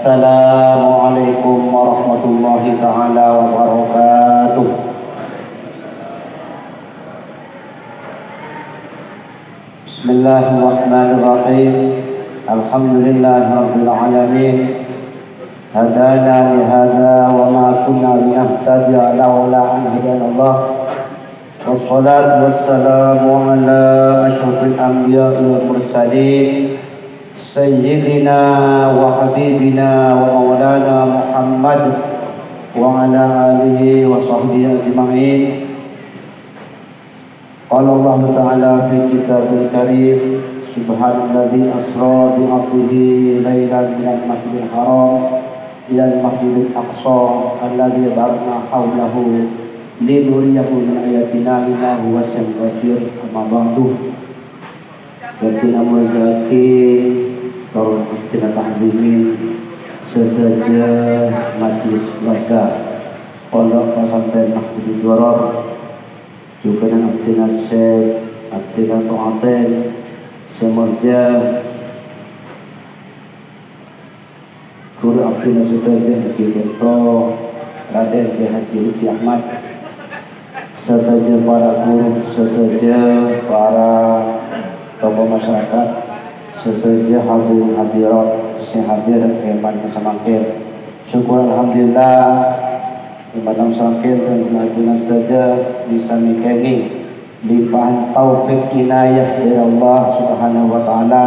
Assalamualaikum warahmatullahi taala wabarakatuh. Bismillahirrahmanirrahim. Alhamdulillahirabbil alamin. Hadana li hadza wa ma kunna linahtadiya laula an hadanallah. Wassalatu wassalamu ala asyrafil anbiya'i wal mursalin Sayyidina wa habibina wa maulana Muhammad wa ala alihi wa sahbihi ajma'in. Qala Allah Ta'ala fi kitabil karim, subhanalladzi asra bi 'abdihi lailan minal masjidil haram ilal masjidil aqsa alladzi barakna hawlahu linuriyahu min ayatina innahu huwas samiul basir. Amma ba'du. Sayyidina murjaki Turun istilah tahdimin Sejaja majlis warga Pondok Pesantren Mahfudud Durar juga dengan Abdina Syekh Abdina Tu'aten Semurja Guru Abdina Sejaja Kito Raden Ki Haji Lutfi Ahmad Sejaja para guru, sejaja para tokoh masyarakat, setuju hadirin hadirat sing hadir keman semakin syukur alhamdulillah ibadah semakin dan kemudian saja bisa mikeni limpahan taufik inayah dari Allah Subhanahu wa taala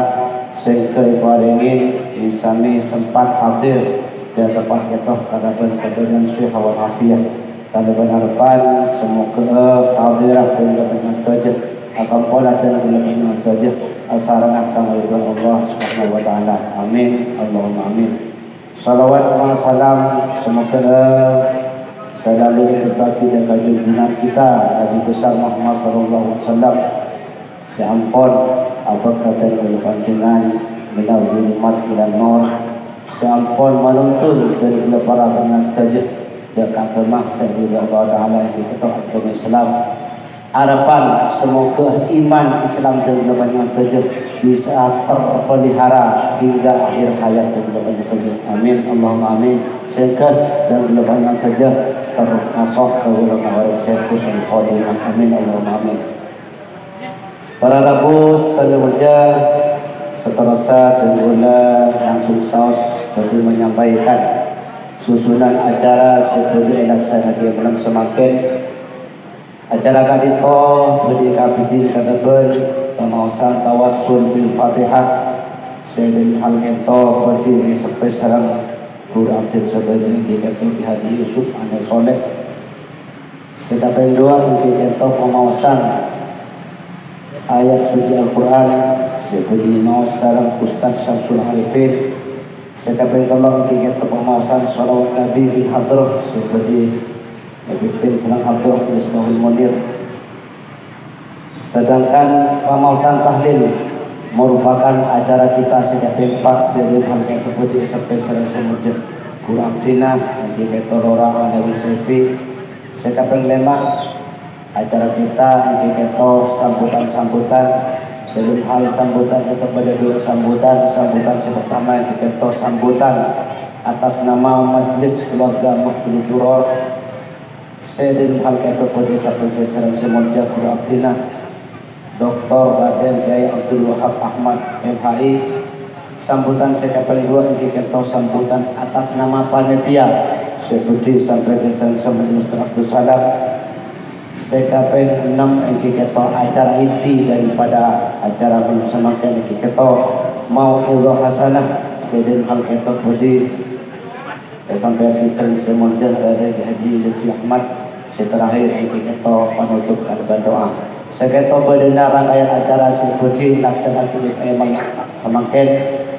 sing paringi misami sempat hadir dan tempat kita kadaban keadaan sehat wal afiat kadaban harapan semoga hadirat dan kemudian saja akan pola dan kemudian saja asarana sama Allah Subhanahu wa taala. Amin. Allahumma amin. Salawat wa salam semoga selalu terbagi dan junjungan kita Nabi besar Muhammad sallallahu alaihi wasallam seampun apa kata dari panjenengan minal zulumat ila nur seampun menuntun dari para penasihat dan kagama sayyidina Allah taala kita agama Islam. Harapan semoga iman Islam dan banyak saja bisa terpelihara hingga akhir hayat dan banyak saja. Amin. Allahumma amin. Sehingga dan banyak saja termasuk ke ulama orang syekh Husnul Khotimah. Amin. Allahumma amin. Para rabu selanjutnya setelah saat gula langsung saus bagi menyampaikan susunan acara seperti dilaksanakan bulan semakin acara kadito beri kapitin kadaben pemaosan tawassul bil Fatihah sedeng hal kento beri sampai sareng Guru Abdul Sadadi kito Ki Haji Yusuf Ane Soleh sekapen doa kento pemaosan ayat suci Al-Qur'an seperti maos sareng Ustaz Syamsul Arifin sekapen tolong kento pemaosan shalawat Nabi bi hadrah seperti Nabi Senang Abdul Misbahul Munir. Sedangkan pemausan tahlil merupakan acara kita sejak pempak sejak harga kepuji sampai serang semudja kurang dina nanti ketorora Anawi Sefi sekapen lema acara kita nanti keto sambutan dalam hal sambutan itu pada dua sambutan yang pertama nanti keto sambutan atas nama Majelis Keluarga Mahfudud Durar Sayyidina Al-Qaeda pada satu peserang semuanya Guru Abdina Dr. Raden Kiai Abdul Wahab Ahmad MHI sambutan sekapan dua yang kita sambutan atas nama panitia seperti sampai desain sama Ustaz Abdul Salam sekapan 6 yang kita acara inti daripada acara bersamakan yang kita mau ilmu hasanah Sayyidina Al-Qaeda pada sampai desain semuanya Raden Haji Lutfi Ahmad terakhir kita penutup kalban doa. Seketo benar rangkaian acara seperti laksanakan emang semakin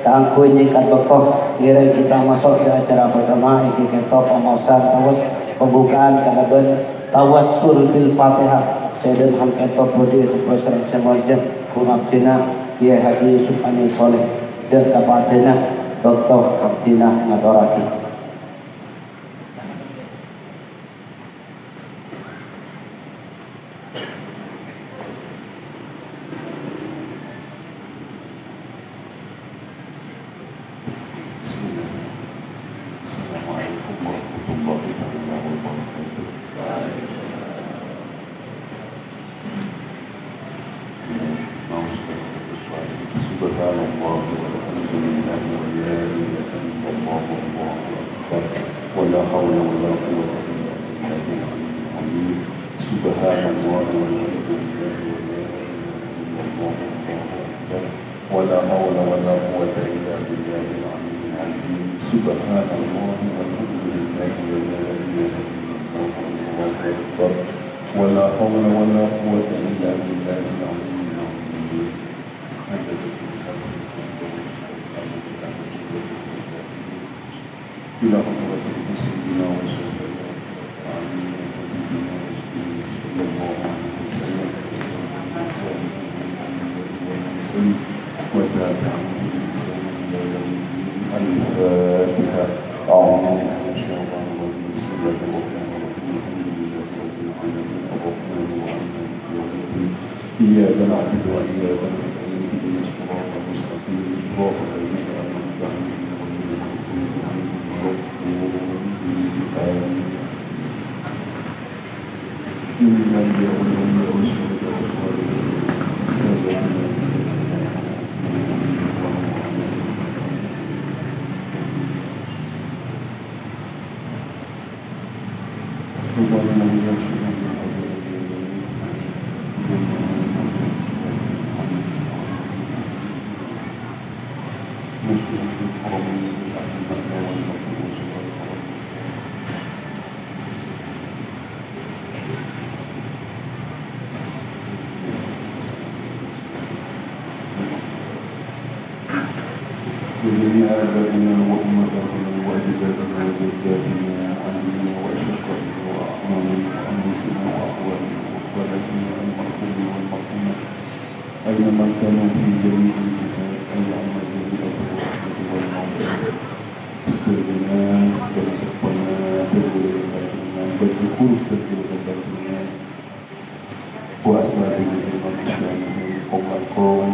keangku nyikat bekoh ngira kita masuk ke acara pertama kita pemausan tawas pembukaan kalban tawassul bil Fatihah Sayyidina Al-Qaeda bodi sepeserang semuanya Abdina Kiai Haji Yusuf Ane Soleh dan Kapatina Dr. Abdina Madoraki. Subhanallah walhamdulillah wa la ilaha illallah wallahu akbar wa la hawla wa la quwwata illa billahil aliyyil azim. Subhanallah walhamdulillah wa la ilaha illallah wallahu akbar wa la hawla wa la quwwata illa billahil aliyyil azim. Subhanallah walhamdulillah wa la ilaha illallah wallahu akbar wa la hawla wa la quwwata illa billahil aliyyil azim. إلى حضرة سيدنا ورسول الله وعلى سيدنا صلى الله عليه وسلم وتابعه بإحسان إلى يوم الدين. الفاتحة. أعوذ بالله من الشيطان الرجيم. بسم الله الرحمن الرحيم. الحمد لله رب العالمين الرحمن الرحيم مالك يوم الدين. إياك نعبد وإياك نستعين اهدنا الصراط المستقيم صراط الذين أنعمت عليهم غير المغضوب عليهم ولا الضالين. إن الأنبياء والشهداء والصالحين ولآبائنا وأمهاتنا وأجدادنا وجداتنا وعلمنا وأشقائنا وأعمامنا وأنفسنا وأخواننا وأخواتنا المرحومين والمرحومات أينما كانوا في جميع الجهات أينما جميع الرحمة والمغفرة استغنى ورزقنا تدبيرنا بالذكور تدبيرنا وأساتذتنا بشأنهم قبل القوم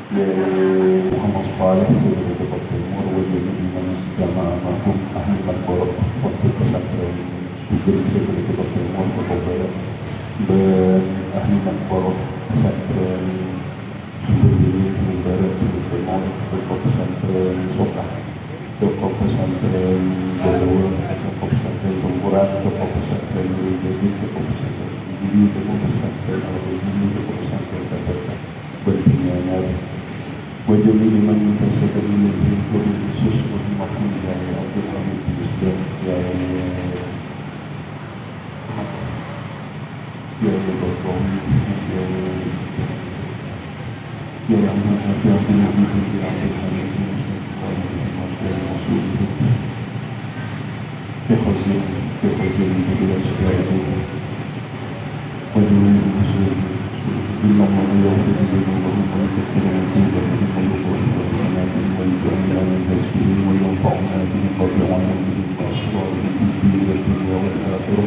محمد صالح Sayyidina Timur wajib من استمع معهم أهل القرى والتسكر Sugeng Sayyidina Timur Kebaya dan ahli Makbaro pesantren Sumber Diri Barat Sayyidina Timur Toko pesantren Sokah Toko pesantren Jalur Toko pesantren Tungkuran Toko pesantren Jadi Toko pesantren Sendiri Toko pesantren Al-Ghazali Toko pesantren Kata Berpenyanyi وجميع من ينتسب إليه وبالخصوص والمقام يا عبد الحميد الإسلام يا الطويل يا رحمة يا قلوب يا عبد الحميد في خزين بدون سبائه وجميع المسلمين إنما يغفر ذنوبهم ويكفر سيئاتهم ويغفر حسناتهم ويجعلنا من حزبهم وينفعنا به قبل عملهم وأسرارهم في الدين والدنيا والآخرة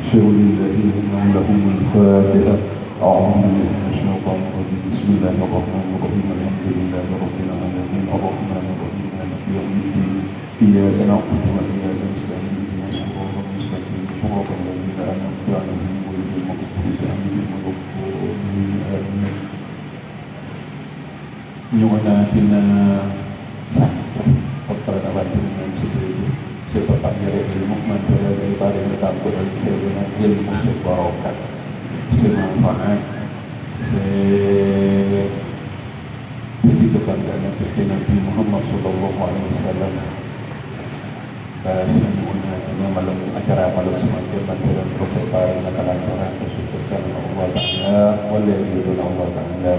شر الذين لهم الفاتحة. أعوذ بالله من الشيطان الرجيم. بسم الله الرحمن الرحيم. الحمد لله رب العالمين الرحمن الرحيم مالك يوم الدين. إياك نعبد وإياك نستعين اهدنا الصراط المستقيم صراط الذين أنعمت عليهم غير المغضوب عليهم ولا nyuwunaken pagpanawan dengan sedherek sepapanyere ilmu mantara dari paring tampo dan dengan ilmu sebarokat semanfaat jadi kebanggaan Gusti Nabi Muhammad sallallahu alaihi wasallam senyuwunaken malam acara malam semakin mantara terus paring nakalantaran kesuksesan Allah Ta'ala waliyadun Allah Ta'ala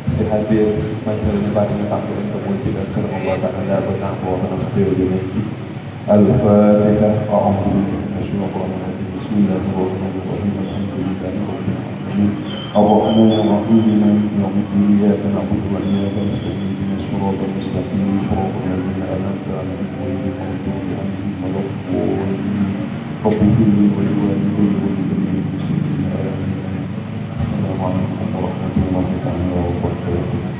sehadir majelis pada tampil kemudian serta Allah Ta'ala bernahu wa nasta'inu Al-Fatihah. A'udzu billahi minasyaitonir rajim. Bismillahirrahmanirrahim. Alhamdulillahi rabbil alamin. Ar-Rahmanir Rahim. Maliki yaumiddin. Iyyaka na'budu wa iyyaka nasta'in. Ihdinas siratal mustaqim. Siratal ladzina an'amta 'alaihim ghairil maghdubi 'alaihim waladdallin. Rabbi ighfirli wa li walidayya wa li jami'il muslimin. Amin. Assalamualaikum warahmatullahi taala wabarakatuh.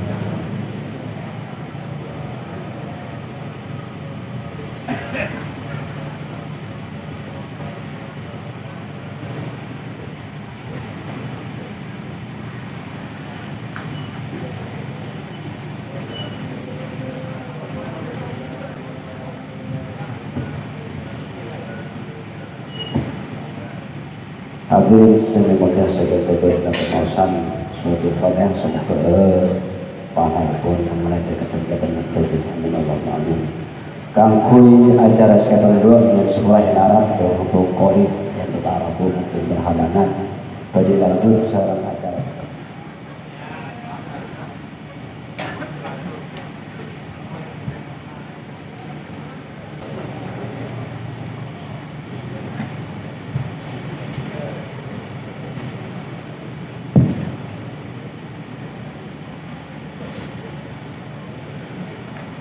hadirin seni mulia sebagai pengawasan suatu fatihah semoga panah pun menaiki ketentuan terjadi Allah amin. Kangkui acara sekitar dua dengan sebuah inarat dan untuk kori yang tetap pun mungkin berhalanan pada lanjut sarang acara.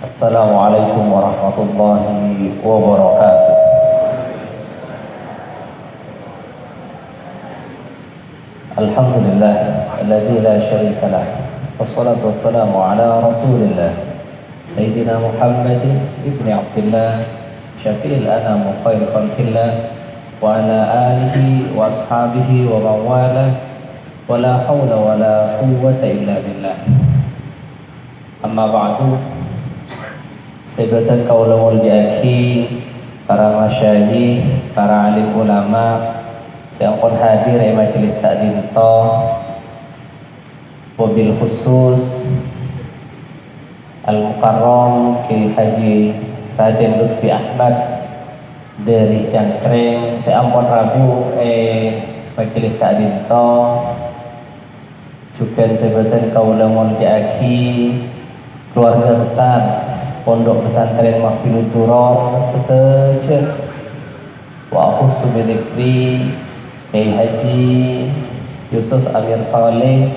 Assalamualaikum warahmatullahi wabarakatuh. Alhamdulillah alladzi la syarika lah. Wassalatu wassalamu ala Rasulillah Sayyidina Muhammad ibn Abdullah syafi'il anam khair khalqillah wa ala alihi wa ashabihi wa man wala wa la hawla wa la quwwata illa billah. Amma ba'du. Sahabat kaulamul jaki, para masyayikh, para alim ulama yang pun hadir di majelis hadinto, wabil khusus Al-Mukarram Ki Haji Raden Lutfi Ahmad dari Cangkreng, seampun Rabu majelis hadinto, juga sahabat kaulamul jaki, keluarga besar Pondok Pesantren Mahfilud Duror seteja wa khusus bidzikri Kiai Haji Yusuf Amir Saleh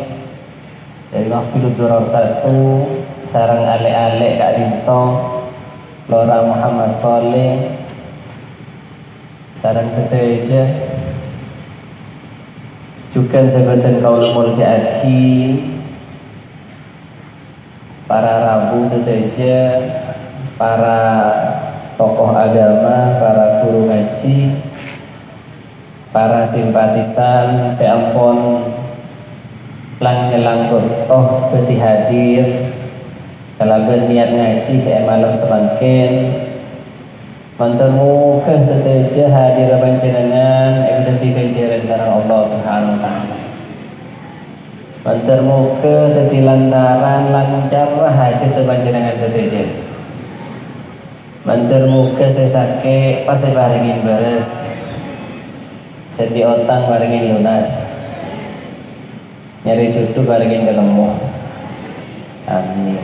dari Mahfilud Duror 1 sarang ale-ale Kak Dinto Lora Muhammad Saleh sarang seteja juga sebatan kaulul jaki para rabu seteja, para tokoh agama, para guru ngaji, para simpatisan seampun lang nyelang toh beti hadir dalam niat ngaji kayak malam semangkin mantermu ke seteja hadir panjenengan ebdati kajian sareng Allah Subhanahu wa taala. Banter muka tadi lantaran lancar hajat panjenengan seteja. Banter muka saya sakit pas saya barengin beres. Saya di otang barengin lunas. Nyari jodoh barengin ketemu. Amin.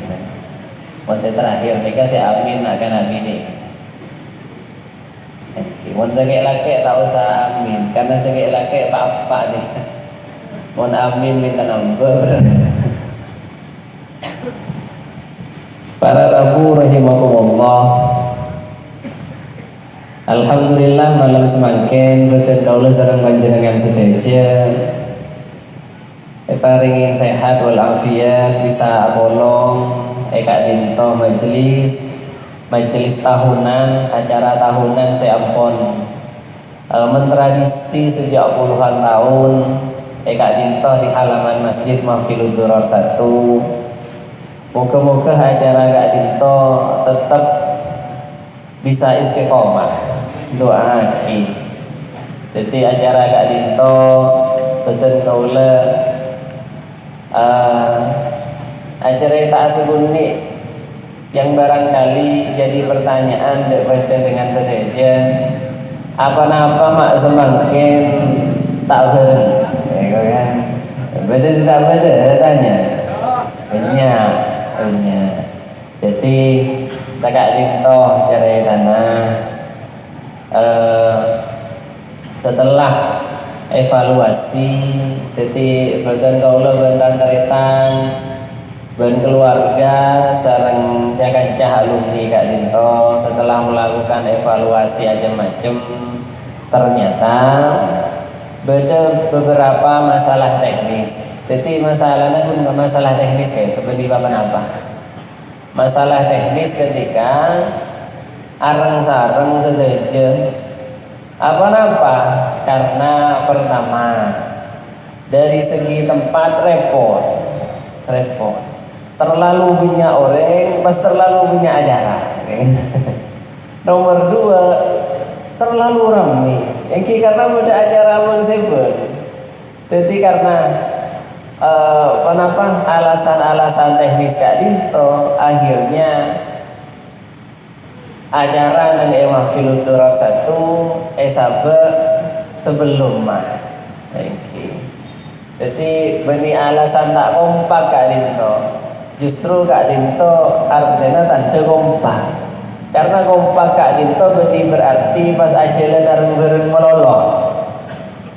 Mau saya terakhir nikah saya amin akan amin nih. Mau sakit laki tak usah amin karena sakit laki apa nih. Mohon amin minta nomor. Para rabu rahimakumullah. Alhamdulillah malam semangkin betul kaula sareng panjenengan sedaja. Paringin sehat wal afiat bisa bolong Kak Dinto majelis tahunan, acara tahunan saya ampun mentradisi sejak puluhan tahun Kak Dinto di halaman Masjid Mahfilud Duror 1. Moga-moga acara Kak Dinto tetap bisa istiqomah. Doa-aki. Jadi acara Kak Dinto betul kaula acara tak sebunyi yang barangkali jadi pertanyaan baca dengan sedaja. Apa-apa mak semakin tak ber kan beda tidak beda tanya banyak. Jadi Kak Dinto cara tanah setelah evaluasi jadi badan kaula bantan taritan ban keluarga sareng cah alumni Kak Dinto setelah melakukan evaluasi macam-macam ternyata beda beberapa masalah teknis. Jadi masalahnya pun nggak masalah teknis kayak tiba-tiba apa? Masalah teknis ketika areng-sareng sedaja apa karena pertama dari segi tempat repot terlalu banyak orang pas terlalu banyak acara. Nomor 2 terlalu ramai. Karena ada acara mensebut Jadi karena kenapa alasan-alasan teknis Kak Dinto, akhirnya acara dan mahfil turab 1 sabe sebelum mah. Jadi beni alasan tak kompak Kak Dinto. Justru Kak Dinto artinya tanda kompak. Karena kompak Kak Dinto berarti pas ajele dareng-bareng melolong.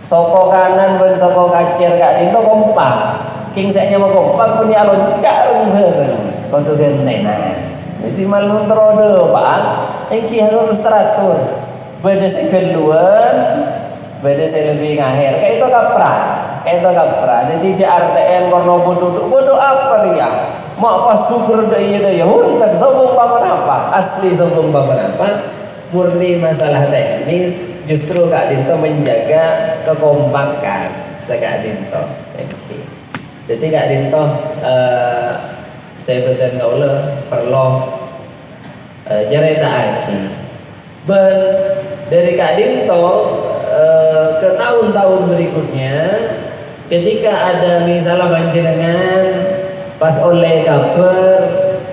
Soko kanan ben soko kacir Kak Dinto kompak. King saknya mau kompak punya alon careng bareng. Kotu gentenan. Jadi malu terode Pak. Iki harus teratur. Beda sekeluan, beda lebih ngahir. Kayak itu kaprah. Jadi JRTN korno bodoh apa ya? Mak pas syukur daya huntak sombong paman apa? Asli sombong paman apa? Murni masalah teknis. Justru Kak Dinto menjaga kekompakan Kak Dinto. Jadi Kak Dinto saya berikan kaulah perlu cerita lagi. Dari Kak Dinto ke tahun-tahun berikutnya, ketika ada misalnya panjenengan pas oleh kabar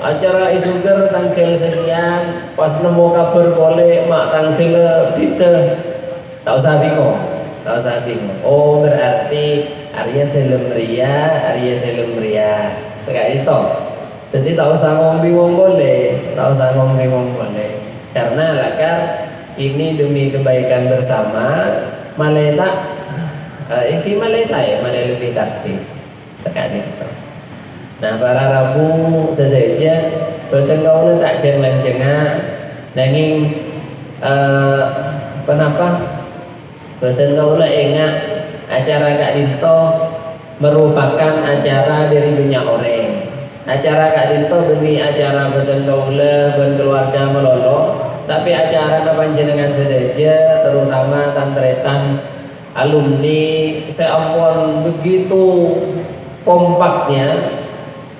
acara isuger tanggal sekian, pas nemu kabar boleh mak tanggal kita tak usah bingung. Oh berarti Arya dalam ria sekali itu. Jadi tak usah ngomong boleh, karena lakar ini demi kebaikan bersama. Malela iki malai saya malai lebih tertib sekali itu. Nah para Rabu saja betul kau tak jengah nanging kenapa betul kau ingat acara Kak Dinto merupakan acara dari dunia orang. Acara Kak Dinto demi acara betul kau ben keluarga melolo, tapi acara panjenengan saja terutama tantretan alumni seampun begitu kompaknya.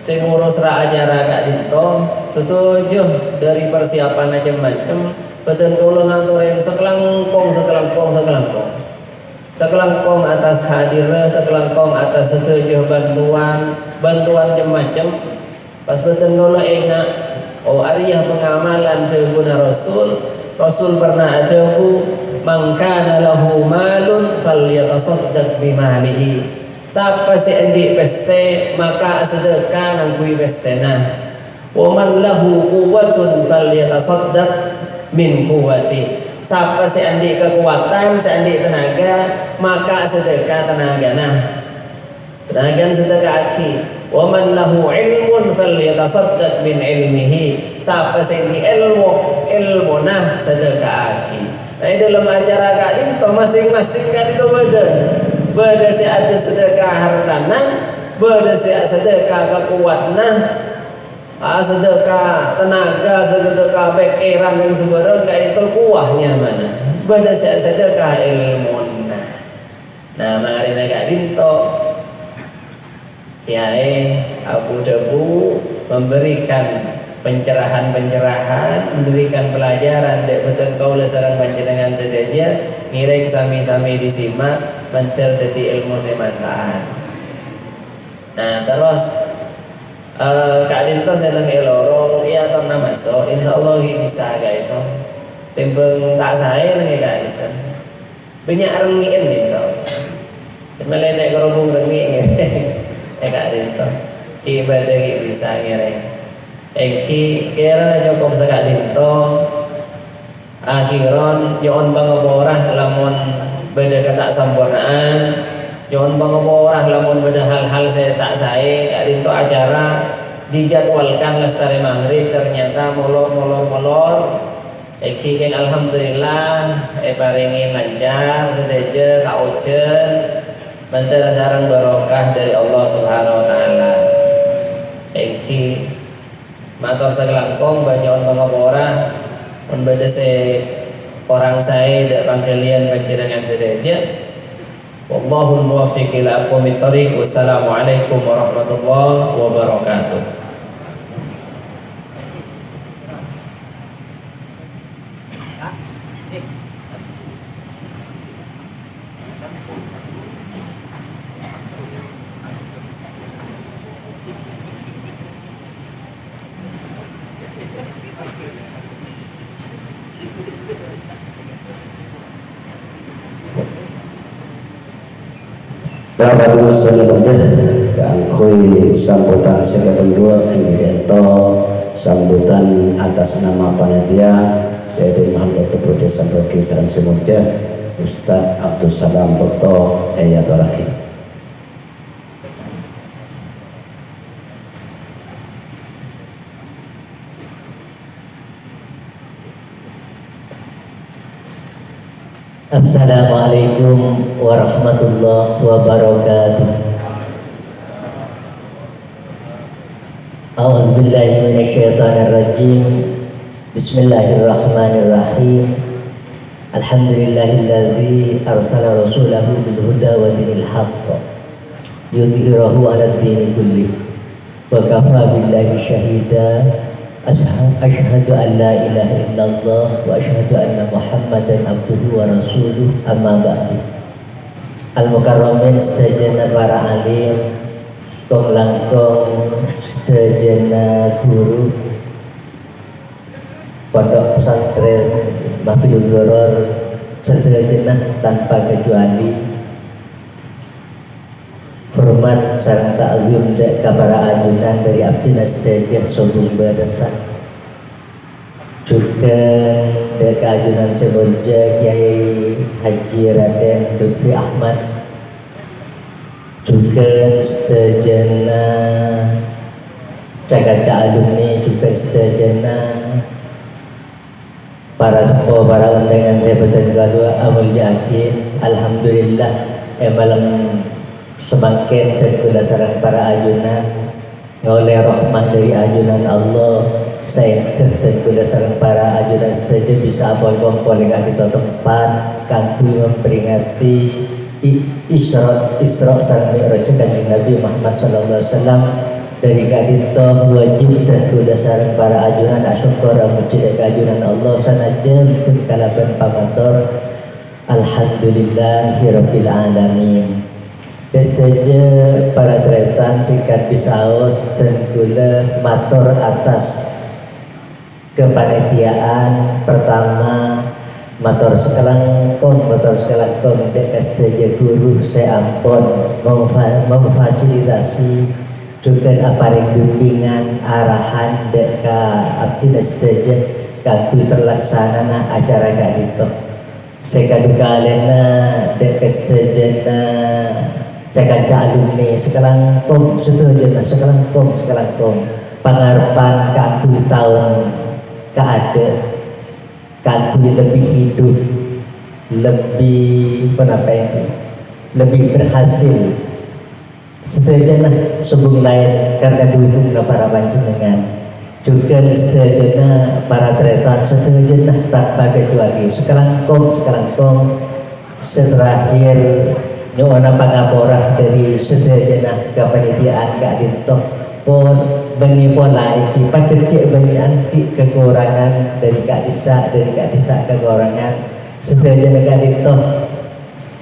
Saya ngurus acara Kak Dinto, setuju dari persiapan macam-macam. Betul kalau nganturin sekelangkong atas hadirnya, sekelangkong atas setuju bantuan macam-macam. Pas betul kalau ingat, oh ariyah pengamalan jebuna Rasul pernah ada man kana lahu malun falyatasaddaq bimalihi. Siapa si andi pesse maka sedekah ngangkui pessena. Wa man lahu quwwatun falyatasaddaq min quwwati. Siapa si andi kekuatan, si andi tenaga, maka sedekah tenagana. Tenaga sedekah aki. Wa man lahu ilmun falyatasaddaq min ilmihi. Siapa si andi ilmunah sedekah aki. Nah, dalam acara Kak Dinto masing-masing Kak Dinto beda si ada sedekah hartana, beda si sedekah kekuatan, sedekah tenaga, sedekah pikiran yang sebenarnya Kak itu kuahnya mana? Beda si sedekah ilmu. Nah, mari Kak Dinto Kiai Abu Dabu memberikan pencerahan, memberikan pelajaran dek betul kaula sareng panjenengan sedaja ngiring sami-sami disimak mencer dadi ilmu semanfaat. Nah, terus Kak Dinto seneng elorong iya ton masuk insyaallah bisa gak itu. Timbang tak saya nang Kak bisa. Banyak rengiin Dinto. Meletek kerubung rengi Kak Dinto. Ibadah bisa ngiring. Eki kira Joko Kak Dinto akhiron yon bangeborah lamun beda kata sampurnaan, yon bangeborah lamun beda hal-hal saya tak saya Kak Dinto acara dijadwalkan lestari maghrib ternyata molor Eki keng alhamdulillah paringin lancar sedaja Kak Ujen mentera sarang barokah dari Allah Subhanahu wa taala. Eki matur sakelangkong banyak pangapora membeda orang saya dak pangkalian panjenengan sedaja. Wallahul muwaffiq ila aqwamit thoriq. Wassalamualaikum warahmatullahi wabarakatuh. Bapak selanjutnya kangkui sambutan kedua indikator sambutan atas nama panitia Sayyidina Muhammad Ketua Sambuki Sarang Simurja Ustaz Abdul Salam Dr. Ayatul Hakim. Assalamualaikum warahmatullahi wabarakatuh. A'udzubillahi minasyaitonirrajim. Bismillahirrahmanirrahim. Alhamdulillahilladzi arsala rasulahu bil huda wa dinil haqq liyudhhirahu 'alad dini kullih wa kafa billahi syahida. Asyhadu an la ilaha illallah wa asyhadu anna Muhammadan abduhu wa rasuluh, amma ba'du. Al-mukarramin sedajana para alim, kong langkong sedajana guru pondok pesantren Mahfilul Doror sedajana tanpa kecuali. Hormat sareng ta'zim dek para ajunan dari abdina sedaya sobung batasan. Juga dek ajunan Semurja Kiai Haji Raden Lutfi Ahmad. Juga sedajana cacaca alumni, juga sedajana para sepuh, para undangan jabatan kedua amul yakin. Alhamdulillah malam semakin tergula sarang para ajunan ngoleh rahmah dari ajunan Allah. Saya tergula sarang para ajunan saja bisa apol-apol yang di tempat kanggo memperingati Isra sareng Mi'raj Kanjeng Nabi Muhammad sallallahu alaihi wasallam. Dari kadito wajib tergula sarang para ajunan asyukura muji ajunan Allah sanajan pun kalaban pamator alhamdulillahirabbil alamin. Saja para tretan singkat bisaos dan gula matur atas kepanitiaan. Pertama matur sekelangkong dek saja guru saya ampun memfasilitasi juga aparing bimbingan arahan dek ka abdi saja kanggo terlaksana acara kadito. Saya kadu kalena dek sedajana cacaca alumni sekelangkong pangarepan kanggo tahun kaada kanggo lebih hidup, lebih lebih berhasil sedajana sebelum lain karena dukung para panjenengan. Juga sedajana para tretan sedajana tanpa kecuali sekelangkong terakhir nyuwuna pangaporah dari sedajana kepanitiaan kadito pun bengi pola iki pacercik bengian kekurangan dari Kak Disa kekurangan sedajana kadito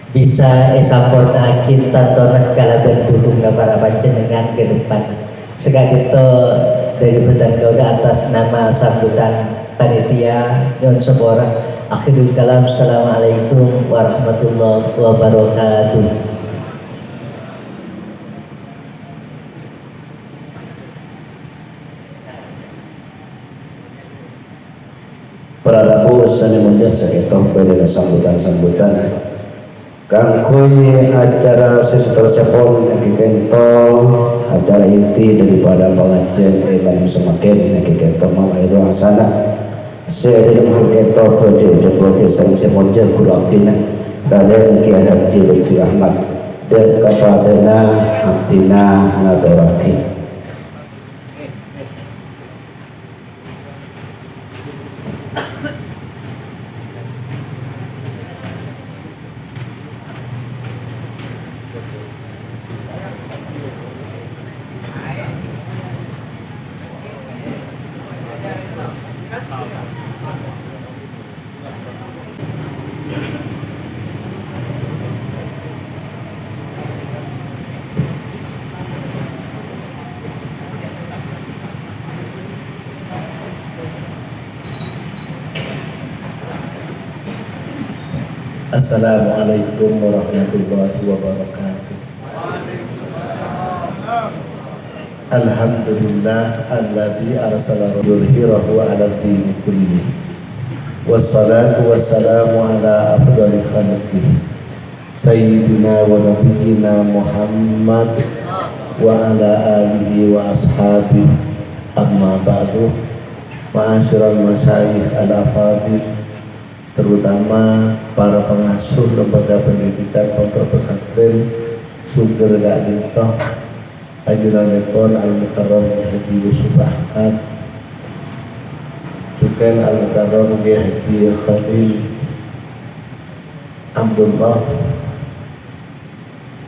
bisa sampurna kita tonah kalaban dukung para panjenengan ke depan. Sekadito dari betan kauda atas nama sambutan panitia nyon seborang. Akhirul kalam, assalamualaikum warahmatullahi wabarakatuh. Para rabu sani mulia sekitar pada sambutan kangkui acara seterusnya kikento acara inti daripada pengajian Imam semakin kikento mama itu hasanah. Saya dalam hal kita pada jempol kisah semuanya guru abdina Raden Kiai Haji Lutfi Ahmad dan kafatena abdina ngaturake. Assalamualaikum warahmatullahi wabarakatuh. Alhamdulillah alladzi arsala yudhhirahu 'ala ad-din kulli. Wassalatu wassalamu ala afdali khalqihi sayyidina wa nabiyyina Muhammad wa ala alihi wa ashabihi. Amma ba'du. Ma'asyiral masyayikh al-afadil, terutama para pengasuh lembaga pendidikan Pondok Pesantren Sugeng Gadintoh Ajuranipun Al-Mukarram Haji Yusuf Ahmad, juga Al-Mukarram Haji Khalil Abdullah,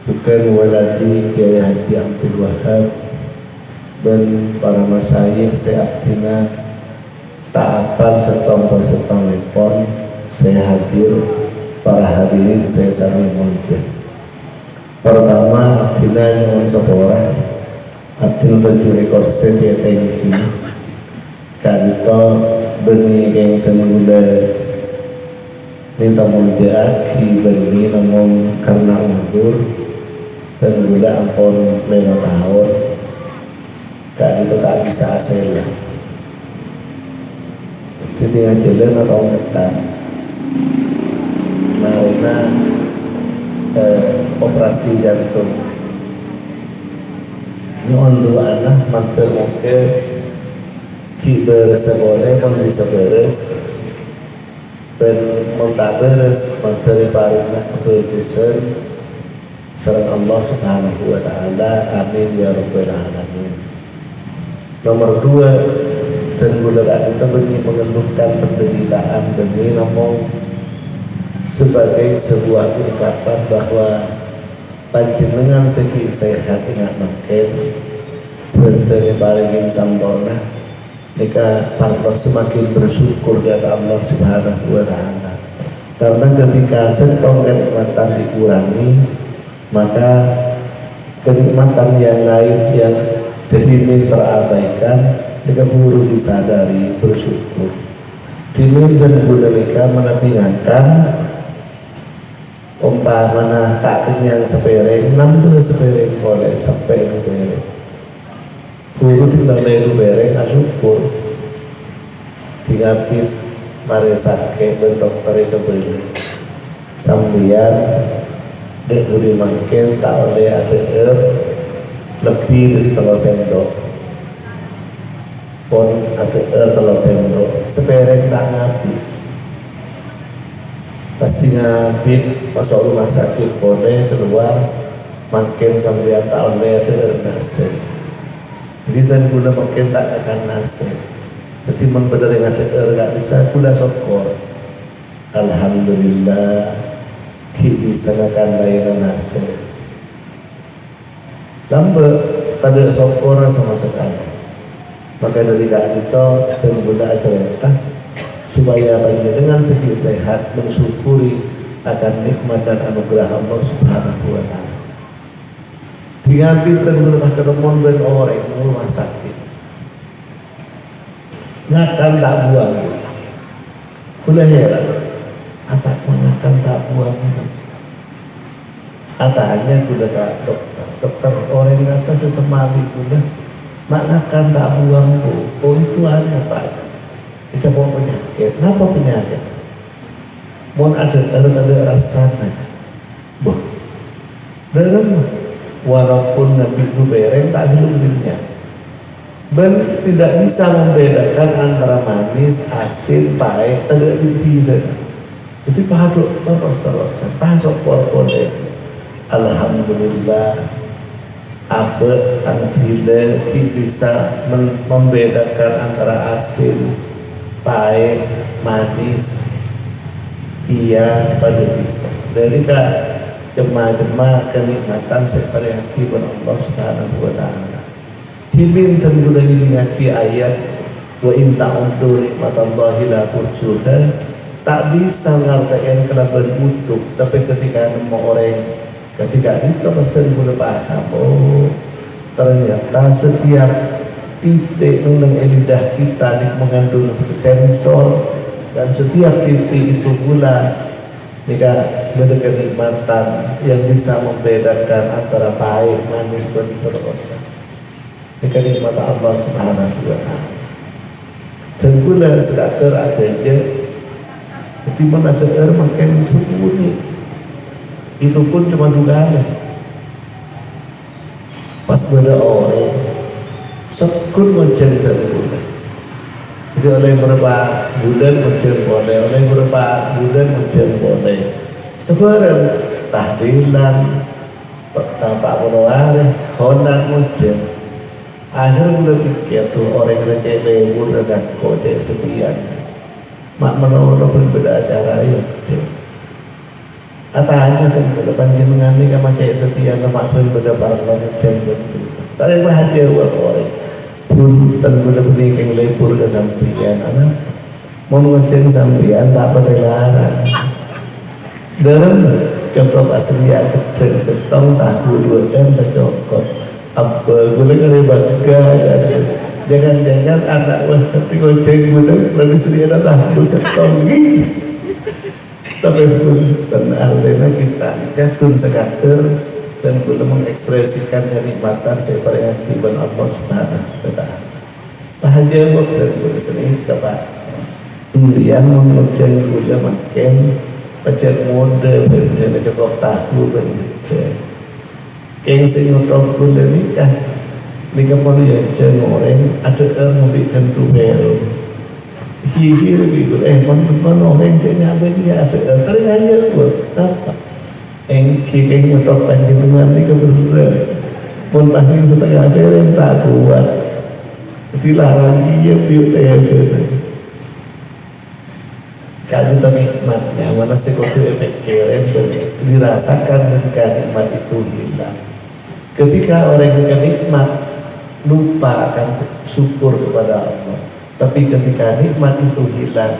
juga waladi Kiai Haji Abdul Wahab, dan para masyayikh seabdina tak apal setong lepon saya hadir, para hadirin saya sami mungkin. Pertama abdina nyuwun sepora abdil berjuri korset ya thank you kanito beni yang tenggula minta munjaaki beni namun karena umur tenggula ampun 5 tahun kanito tak bisa asal tinggal jalan atau ngetan narina operasi jantung nyon dua anak mater mungkin ki beres boleh pun bisa beres dan tak beres materi parina kebebasan sareng Allah Subhanahu wa taala. Amin ya rabbal alamin. Nomor 2, tenggula kita beri mengeluhkan penderitaan demi ngomong sebagai sebuah ungkapan bahwa panjenengan segi sehat ingat makin berteri baringin sampurna nika parlo semakin bersyukur kepada Allah Subhanahu wa taala, karena ketika setong kenikmatan dikurangi maka kenikmatan yang lain yang sedini terabaikan nika buru disadari bersyukur. Dini dan budaya menepingatkan umpamana tak kenyang sepereng 16 sepereng boleh sampai bereng guru tinggal ledu bereng asyukur tingapit mari sakit dan dokter itu bereng sambian dek budi makin tak oleh ada lebih dari telur sendok pun ada telur sendok sepereng tak ngapi pasti ngabit masuk rumah sakit boleh keluar makin sampai tahun leher nasi jadi dan gula makin tak akan nasi jadi membenar yang ada gak bisa gula sokor. Alhamdulillah kita bisa akan layanan nasi lambat pada sokor sama sekali, maka dari gak itu dan gula ada supaya dengan segi sehat mensyukuri akan nikmat dan anugerah Allah Subhanahu wa taala. Diambil terus ketemu ben orang rumah sakit. Ngakan tak buang. Kulah heran. Atak ngakan tak buang. Atanya kulah ke dokter. Dokter orang rasa sesemali kulah. Mak ngakan tak buang bu. Oh itu apa? Kita mau penyakit, kenapa penyakit? Mau ada rasanya, boh, dalam walaupun Nabi itu bereng tak hilangnya, dan tidak bisa membedakan antara manis, asin, pahit, tidak dipilih. Itu pahaduk terus, pahasok boleh. Alhamdulillah, apa tanjile bisa membedakan antara asin, pahit, manis, iya pada bisa. Dari jemaah-jemaah kenikmatan seperti akibat Allah Subhanahu wa taala. Diminta gula ngaki ayat wa in ta'uddu nikmatallahi la tuhsuha. Tak bisa ngartain kelaban utuh, tapi ketika nemu orang ketika itu pasti gula paham. Oh, ternyata setiap titik nang lidah kita mengandung sensor dan setiap titik itu pula jika beda kenikmatan yang bisa membedakan antara pahit, manis, dan seterusnya. Ini kenikmatan Allah Subhanahu wa Ta'ala. Dan pula sekater akhirnya ketimbang ada air makin sembunyi, itu pun cuma dugaan. Pas beda orang sekun mencari dari bulan. Jadi oleh beberapa bulan mencari boleh, oleh beberapa bulan mencari boleh. Sekarang tahdilan, Pak Purwari, Honda mencari. Akhirnya udah pikir tuh orang yang cek lebur dan kode sekian. Mak menolak berbeda acara itu. Atanya kan pada panjenengan ini kan cek sekian mak berbeda parlan jam dan tapi bahagia buat orang. Pun dan berbeda penikeng lebur ke sampian. Anak mau ngecek sampian tak berlarang. Dalam contoh asli akan setong tahu dua kan tercokot. Apa gula kare bangga jangan-jangan anak tapi goceng gula lebih sedia datang setong gitu tapi pun dan artinya kita jatuh sekater dan gula mengekspresikan kenikmatan seperti akibat Allah Subhanahu wa Ta'ala. Bahagia waktu dan gula seni kapak kemudian mengoceng gula makin macam mode dan cukup tahu begitu. Keng sing ngotot kuda nikah pun ya jangan orang ada orang memberikan tubero hihir gitu pun orang jangan abenya ada ternyata buat apa keng ngotot panjenengan nikah berulang pun panggil setengah yang tak kuat dilarang dia biar kalau kita nikmatnya mana sesuatu efek keren dirasakan ketika nikmat itu hilang. Ketika orang yang nikmat lupa akan syukur kepada Allah. Tapi ketika nikmat itu hilang,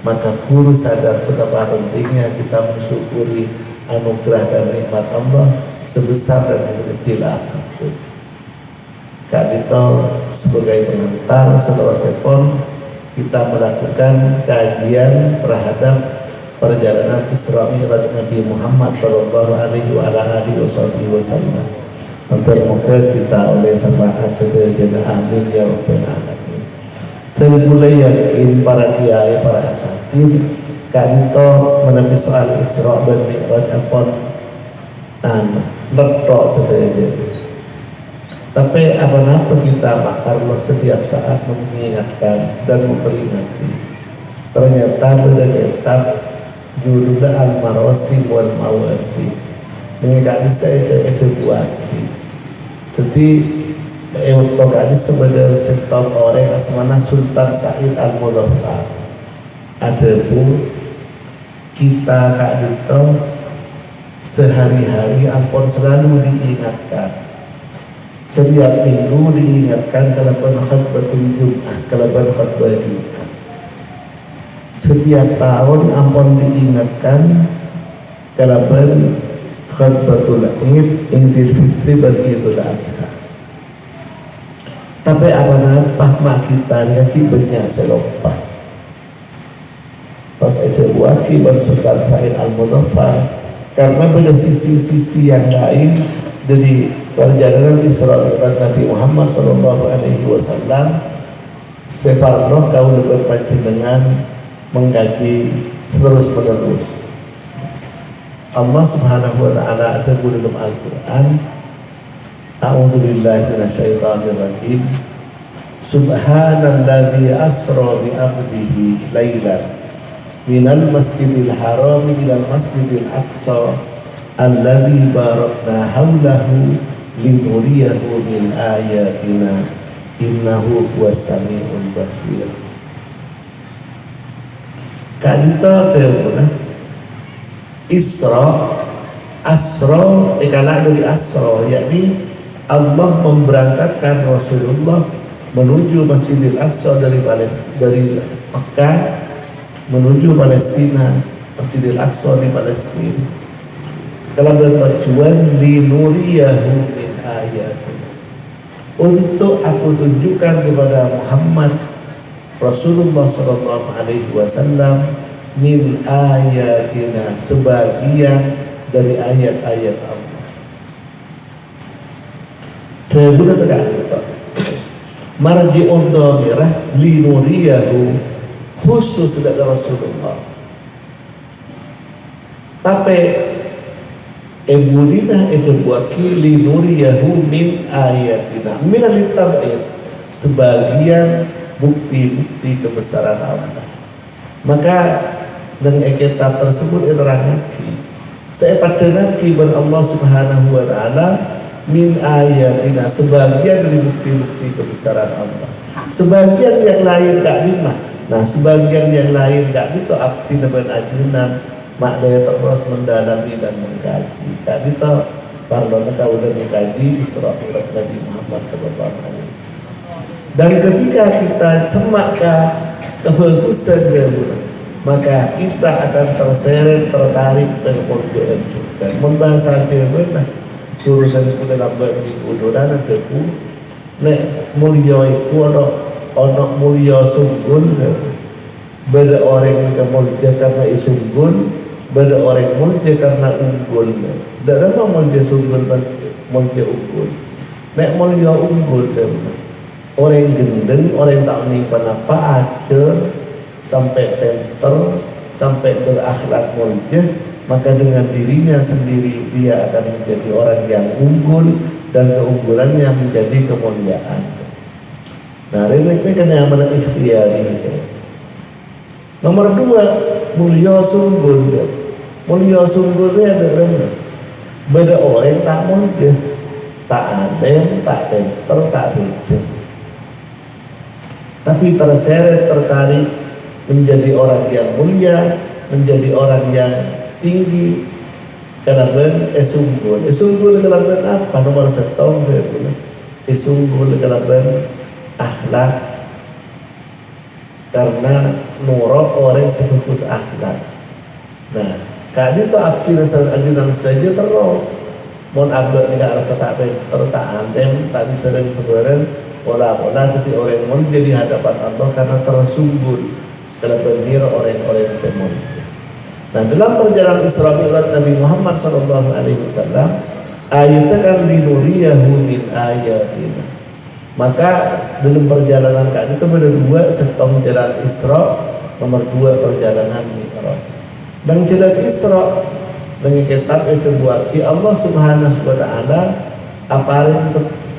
maka guru sadar betapa pentingnya kita mensyukuri anugerah dan nikmat Allah sebesar dan sekecil apapun. Kak Dito sebagai pengantar setelah sepon kita melakukan kajian terhadap perjalanan Isra Mi'raj Nabi Muhammad Sallallahu Alaihi Wasallam. Moga kita oleh syafaat sedaya amin ya rabbal alamin. Dan mulai yakin para kiai, para asatidz kanto menemui soal Isra dan Mi'raj apun letok sedaya. Tapi apa kita makarlah setiap saat mengingatkan dan memperingati. Ternyata beda kitab judulnya Al-Marasim wal Mawasi. Mengingati saya itu buaki. Jadi Tokani sebenarnya setop orang asmana Sultan Said Al-Mulaffar. Ada bu kita Kak Dito sehari-hari ampun selalu diingatkan. Setiap minggu diingatkan kalaupun khutbatul Jum'ah, kalaupun khutbah Jum'ah. Setiap tahun ampun diingatkan kalaupun khutbatul Id, Idul Fitri dan Idul Adha. Tapi apa mak kita ngasih banyak selopah. Pas itu waki Sultan Said Al-Mulaffar karena pada sisi-sisi yang lain dari perjalanan Isra Mi'raj Nabi Muhammad Sallallahu Alaihi Wasallam separuh kau lebih panjenengan mengkaji terus menerus. Allah Subhanahu Wa Taala ada di dalam Al-Quran. A'udzubillahi minasyaitonirrajim. Subhanalladzi asra bi 'abdihi lailan minal masjidil haram ilal masjidil aqsa alladzi barakna haulahu linuriyahu min ayatina innahu huwas samiul basir. Kanta teruna Isra Asra ikalah dari Asra, yakni Allah memberangkatkan Rasulullah menuju Masjidil Aqsa dari Mekah menuju Palestina, Masjidil Aqsa di Palestina. Dalam bertujuan linuriyahu min ayatina, untuk aku tunjukkan kepada Muhammad Rasulullah Sallallahu Alaihi Wasallam min ayatina, sebagian dari ayat-ayat Allah. Terguna sekali Pak. Marji'un dhamirah linuriyahu, khusus dari Rasulullah. Tapi Ebudina itu wakili nuriyahu min ayatina minal tab'id, sebagian bukti-bukti kebesaran Allah. Maka dengan kitab tersebut diterangkan saya pada nanti Allah Subhanahu wa ta'ala min ayatina, sebagian dari bukti-bukti kebesaran Allah. Sebagian yang lain tak lima. Nah, sebagian yang lain tak itu abdi dan ajunan maknanya terus mendalami dan mengkaji. Kak itu parlona kau udah mengkaji Isra Mi'raj Nabi Muhammad sallallahu alaihi wasallam. Dan ketika kita semakkan kebagusan dia, maka kita akan terseret, tertarik dan berdoa dan membahas dia benar. Jurusan kita lambat di udoran ada ku, nek mulia itu ono mulia sunggul. Beda orang yang mulia karena isunggul, beda orang mulia karena unggul. Tidak ada mulia sunggul dan mulia unggul. Nek mulia unggul, orang gendeng, orang tak menyimpan apa aja, sampai pintar, sampai berakhlak mulia, maka dengan dirinya sendiri dia akan menjadi orang yang unggul dan keunggulannya menjadi kemuliaan. Nah, ini kan yang mana ikhtiari. Nomor dua, mulia sunggul. Mulia sunggulnya ada beda orang tak mulia, tak adem, tak pintar, tak bijak, tapi terseret, tertarik menjadi orang yang mulia, menjadi orang yang tinggi. Kalaban sunggul. Sunggul kalaban apa? Nomor satu sunggul kalaban akhlak. Karena nurut orang sebagus akhlak. Nah, kali itu abdi dan ajunan saja terus. Mohon abad tidak rasa tak tertahan, tak bisa dan sebenarnya pola-pola tapi orang mau jadi hadapan Allah karena tersunggul dalam benir orang-orang semua. Nah, dalam perjalanan Isra Mi'raj Nabi Muhammad sallallahu alaihi wasallam, ayatnya kan linuriyahu min ayatina. Maka dalam perjalanan kali itu ada dua, setong jalan Isra, nomor dua perjalanan Mi'raj. Dan jalan Isra dengan kitab itu buati Allah Subhanahu wa ta'ala aparin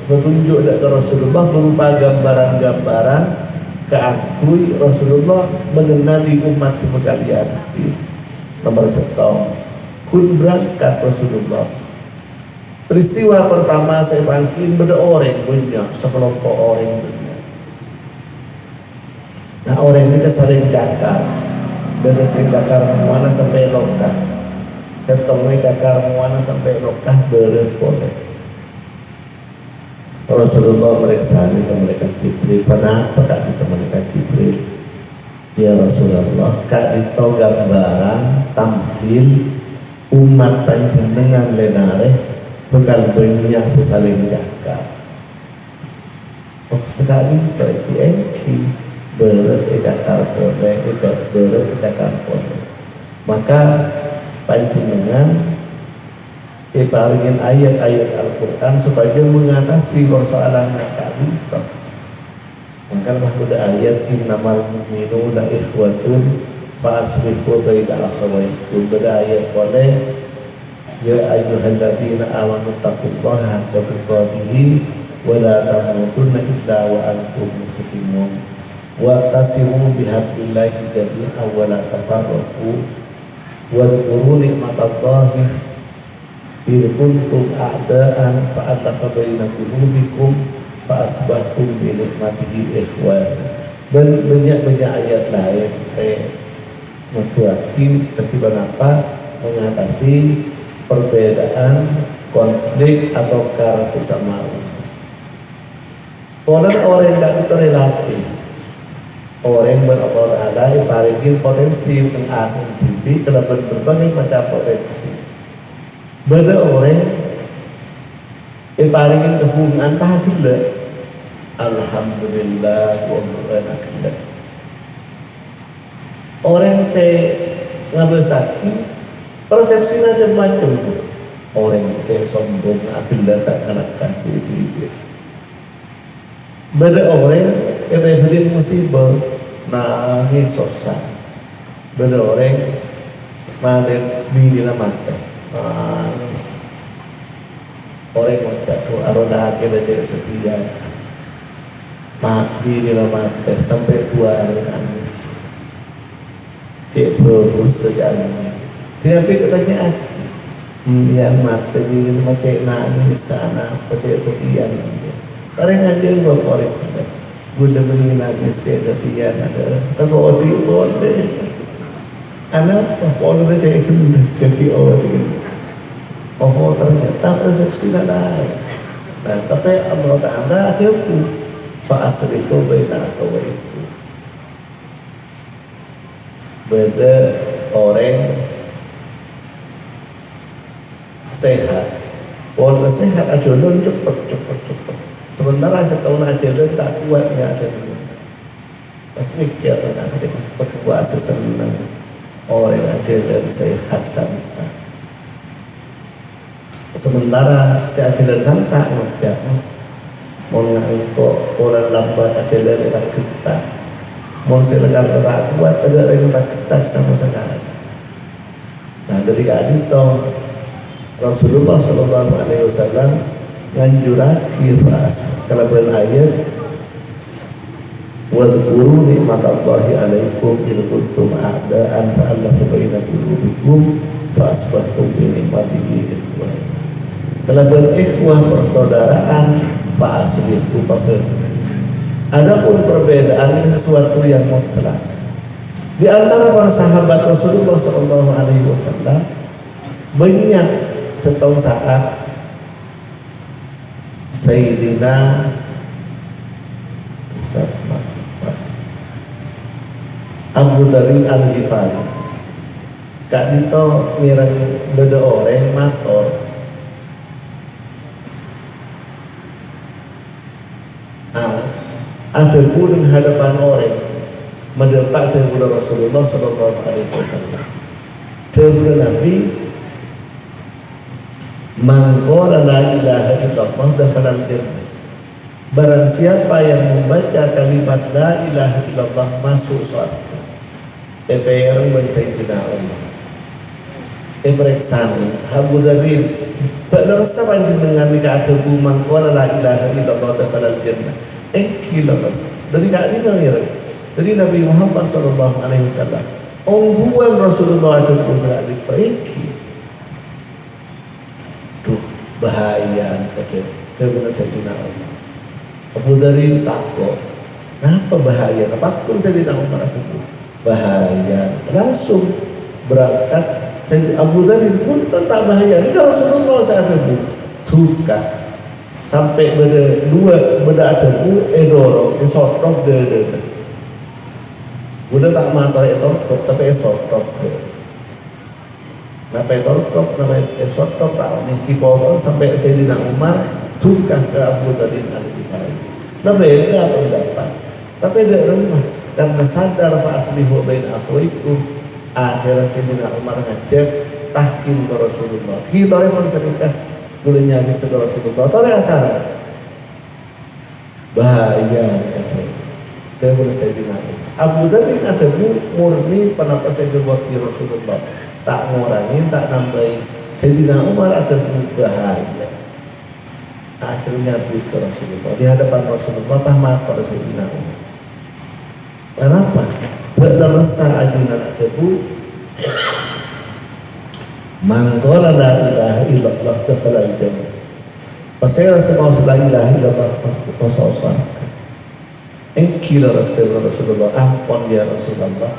petunjuk dari Rasulullah berupa gambaran-gambaran keakui Rasulullah mengenali umat sekalian. Nomor setong kun berangkat Rasulullah. Peristiwa pertama saya bangkit beda orang banyak, sekelompok orang banyak. Nah, orang ini saling cakar, dari saling cakar mana sampai lokah, ketemu cakar mana sampai lokah beres boleh. Rasulullah meriksa di malaikat Jibril, kenapa kak di malaikat Jibril? Ya Rasulullah, kak itu gambaran tamsil umat panjenengan lenare. Bukan banyak sesaling jaga. Oh, sekali bagi engki beres edakar boleh, beres edakar boleh. Maka panjenengan paringin ayat-ayat Al-Quran supaya mengatasi persoalan kali itu. Maka ada ayat innamal mu'minuna ikhwatun fa aslihu baina akhawaykum. Ada ayat boleh ya ayyuhalladzina amanu taqullaha haqqa tuqatih wa la tamutunna illa wa antum muslimun wa tasimu bihablillahi jami'an wa la tafarraqu wa dhkuru ni'matallahi idh kuntum a'da'an fa'alafa baina qulubikum fa asbahtum bi ni'matihi ikhwan. Dan banyak-banyak ayat lain saya mentuaki ketika mengatasi perbedaan, konflik atau karena sesama orang yang itu relatif. Orang yang Allah Ta'ala paringin potensi mengaku diri dalam berbagai macam potensi. Beda orang yang paringin kehubungan bahagia. Alhamdulillah wa orang saya ngambil sakit persepsinya macam-macam tuh. Orang kayak sombong akhirnya tak kanak kaki itu. Beda orang yang terjadi musibah nangis susah. Beda orang malah bini mati nangis. Orang macam tu arona akhirnya jadi setia. Mak bini mati sampai 2 hari nangis. Cik berus sejalan. Dia pergi tanya yang mati bini macam nangis sana pakai sekian. Orang aja buat orang bunda bini nangis dia sekian ada. Tapi orang boleh. Anak boleh macam itu jadi orang. Oh ternyata persepsi lain. Nah tapi Allah Taala akhirnya fa'asriku baina akhawaiku. Beda orang sehat, orang sehat ajalan cepat. Sementara setahun ajalan tak kuatnya ajalan. Pas mikir nanti berkuasa senang orang ajalan sehat santai. Sementara si ajalan santai macam mau ngangkut orang lambat ajalan tak ketat. Mau silakan tak kuat ada yang tak ketat sama sekali. Nah dari itu Rasulullah SAW nganjuraki ras kalau berayat wadhkuru nikmatallahi alaikum in kuntum a'da'an fa'alafa baina qulubikum fa'asbahtum bi nikmatihi ikhwan. Kalau berikhwah persaudaraan fa'aslihu bainakum. Adapun perbedaan ini sesuatu yang mutlak. Di antara para sahabat Rasulullah SAW banyak setahun saat Sayyidina Abu Dhabi Al-Ghifari Kak Dito mirang beda orang mator ada pun hadapan orang mendepak kepada Rasulullah SAW. Kepada Nabi mangqala la ilaha illallah dakhala jannah. Barang siapa yang membaca kalimat la ilaha illallah masuk surga. EPR bangsa Sayyidina Umar. Emereksan Abu Dhabi pada rasa panjenengan dikatakan mangqala la ilaha illallah dakhala jannah. Kilas dari kak dari Nabi Muhammad SAW. Ongguan Rasulullah itu sangat diperbaiki. Duh bahaya kata karena Sayyidina Umar. Abu Dhabi takut. Kenapa bahaya? Apapun Sayyidina Umar itu bahaya. Langsung berangkat. Abu Dhabi pun tetap bahaya. Ini kalau Rasulullah SAW tukar sampai beda ajabu edoro esotrop de. Udah tak mata esotrop tapi esotrop de. Napa esotrop napa esotrop tak mungkin pohon sampai Sayyidina Umar tukar ke Abu Dhabi al-Ghifari. Nah beda apa yang dapat. Tapi ada remah karena sadar fa aslihu baina akhwaikum. Akhirnya Sayyidina Umar ngajak tahkim ke Rasulullah. Kita memang sedekah boleh nyari segala Rasulullah. Tahu yang salah bahaya kata. Dia boleh Sayyidina Abu Dhabi ada murni penapa saya berbuat Rasulullah. Tak ngurangi, tak nambahin. Sayyidina Umar ada bahaya. Akhirnya habis ke Rasulullah. Di hadapan Rasulullah pahmat pada Sayyidina Umar. Kenapa? Benar rasa ajunan ajabu. Mangqala la ilaha illallah dakhala al-jannah. Pasal semua la ilaha illallah masuk surga. Engkila Rasulullah ampun ya Rasulullah.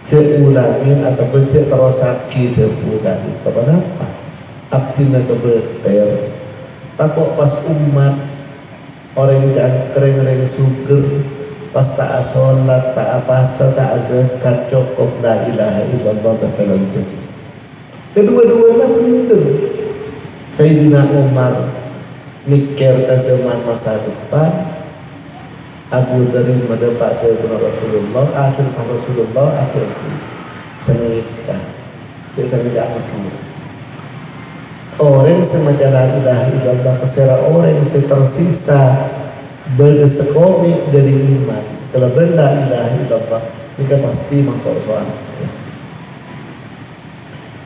Seulangin ataupun terus sakit terpulang. Kenapa? Abdina kebeter. Takut pas umat orang yang kering-kering suger pas tak sholat, tak apa tak zakat cukup la ilaha illallah dakhala al-jannah. Kedua-duanya benar. Sayyidina Umar mikir ke zaman masa depan, Abu Dhabi mendapat kepada Rasulullah, akhir Rasulullah, akhir senikah. Saya tidak mampu. Orang semacam la ilaha illallah pesera orang yang tersisa bersekomik dari iman. Kalau la ilaha illallah, ini pasti masuk surga.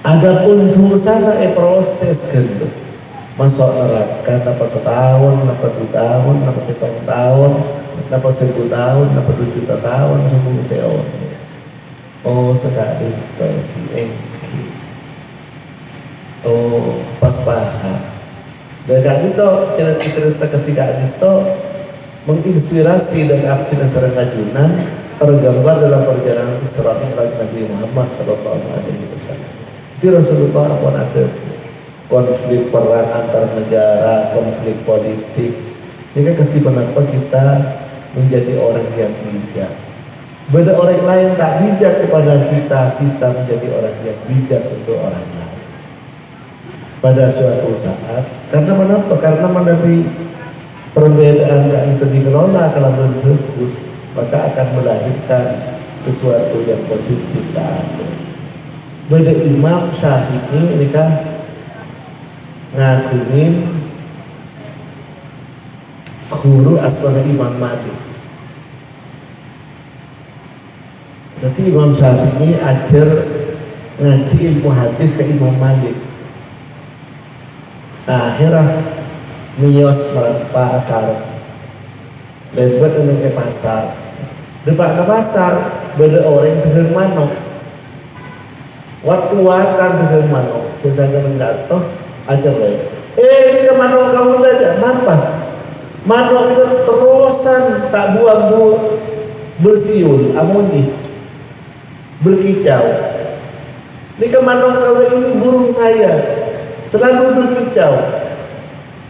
Adapun sana proses kedua masuk neraka, napa setahun, napa 2 tahun, napa 7 tahun, napa 1000 tahun, napa 2 juta tahun, semua seon. Oh sekali engki. Oh pas paham. Dan itu cerita ketika itu menginspirasi dan arti dasar kajunan tergambar dalam perjalanan Isra Mi'raj Nabi Muhammad SAW. Di Rasulullah pun ada konflik perang antar negara, konflik politik. Ini kan kenapa kita menjadi orang yang bijak. Beda orang lain tak bijak kepada kita, kita menjadi orang yang bijak untuk orang lain. Pada suatu saat, karena mengapa? Karena menabi perbedaan itu dikelola kalau bagus, maka akan melahirkan sesuatu yang positif. Beda Imam Syafi'i ini kan ngakuin guru asal Imam Malik. Jadi Imam Syafi'i ajar ngaji ilmu hadis ke Imam Malik. Akhirnya mios pasar, lebat ke pasar. Depak ke pasar, beda orang tegang manok. Waktu wakan tegang manok, saya enggak toh ajar lagi. Ini ke manok kamu aja, kenapa? Manok itu terusan tak buang-buang bersiul, amoni, berkicau. Ini ke manok kamu ini burung saya. Selalu berkicau.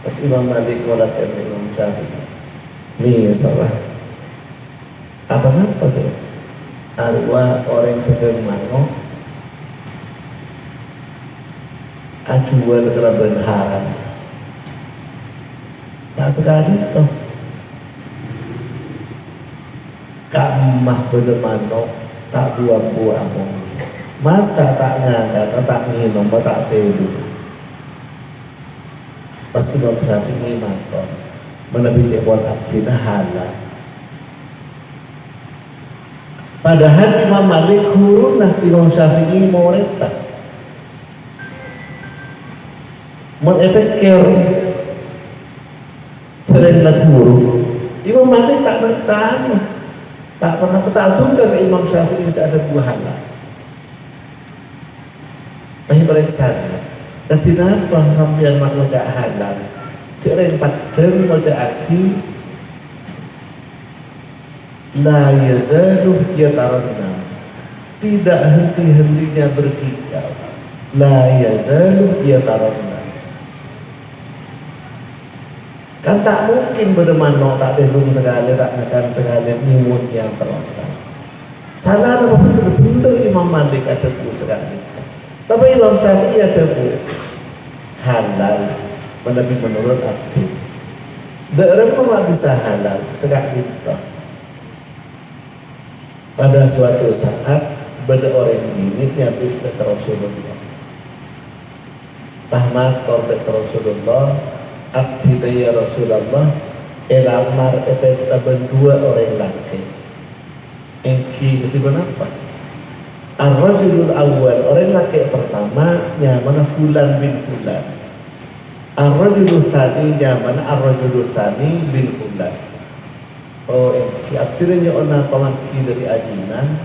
Pas Imam Malik mengatakan Imam Syafi'i, ini salah. Apa tuh? Arwah orang tegang manok, ajual kelaban haram. Tak sekali toh. Kamah pada manok tak buang-buang. Masa tak ngangkat, tak minum, tak tidur. Pasti Imam Syafi'i maton menabi kebun abdina halal. Padahal Imam Malik guru nah Imam Syafi'i moreta menepekir sering guru. Imam Malik tak pernah juga ke Imam Syafi'i ada buah halal. Tapi periksa kasi napa hampian mak maca halal keren padeng maca aki la yazalu yataranna, tidak henti-hentinya berkicau, la yazalu yataranna. Kan tak mungkin bagaimana tak dengung sekali, tak makan sekali, nyimut yang terasa. Salah apa benar-benar Imam Malik ada bu sekali. Tapi Imam Syafi'i ada bu halal, menurut aku. Daerah nggak bisa halal sekali itu. Pada suatu saat beda orang ini habis ke Rasulullah. Pahmat korban Rasulullah, abdi ya Rasulullah, elamar epeta berdua orang laki. Engki itu kenapa? Ar-rajulul awal, orang laki pertama mana fulan bin fulan. Ar-rajulul tsani mana ar-rajulul tsani bin fulan. Oh, si abdirnya ona pamaki dari ajinan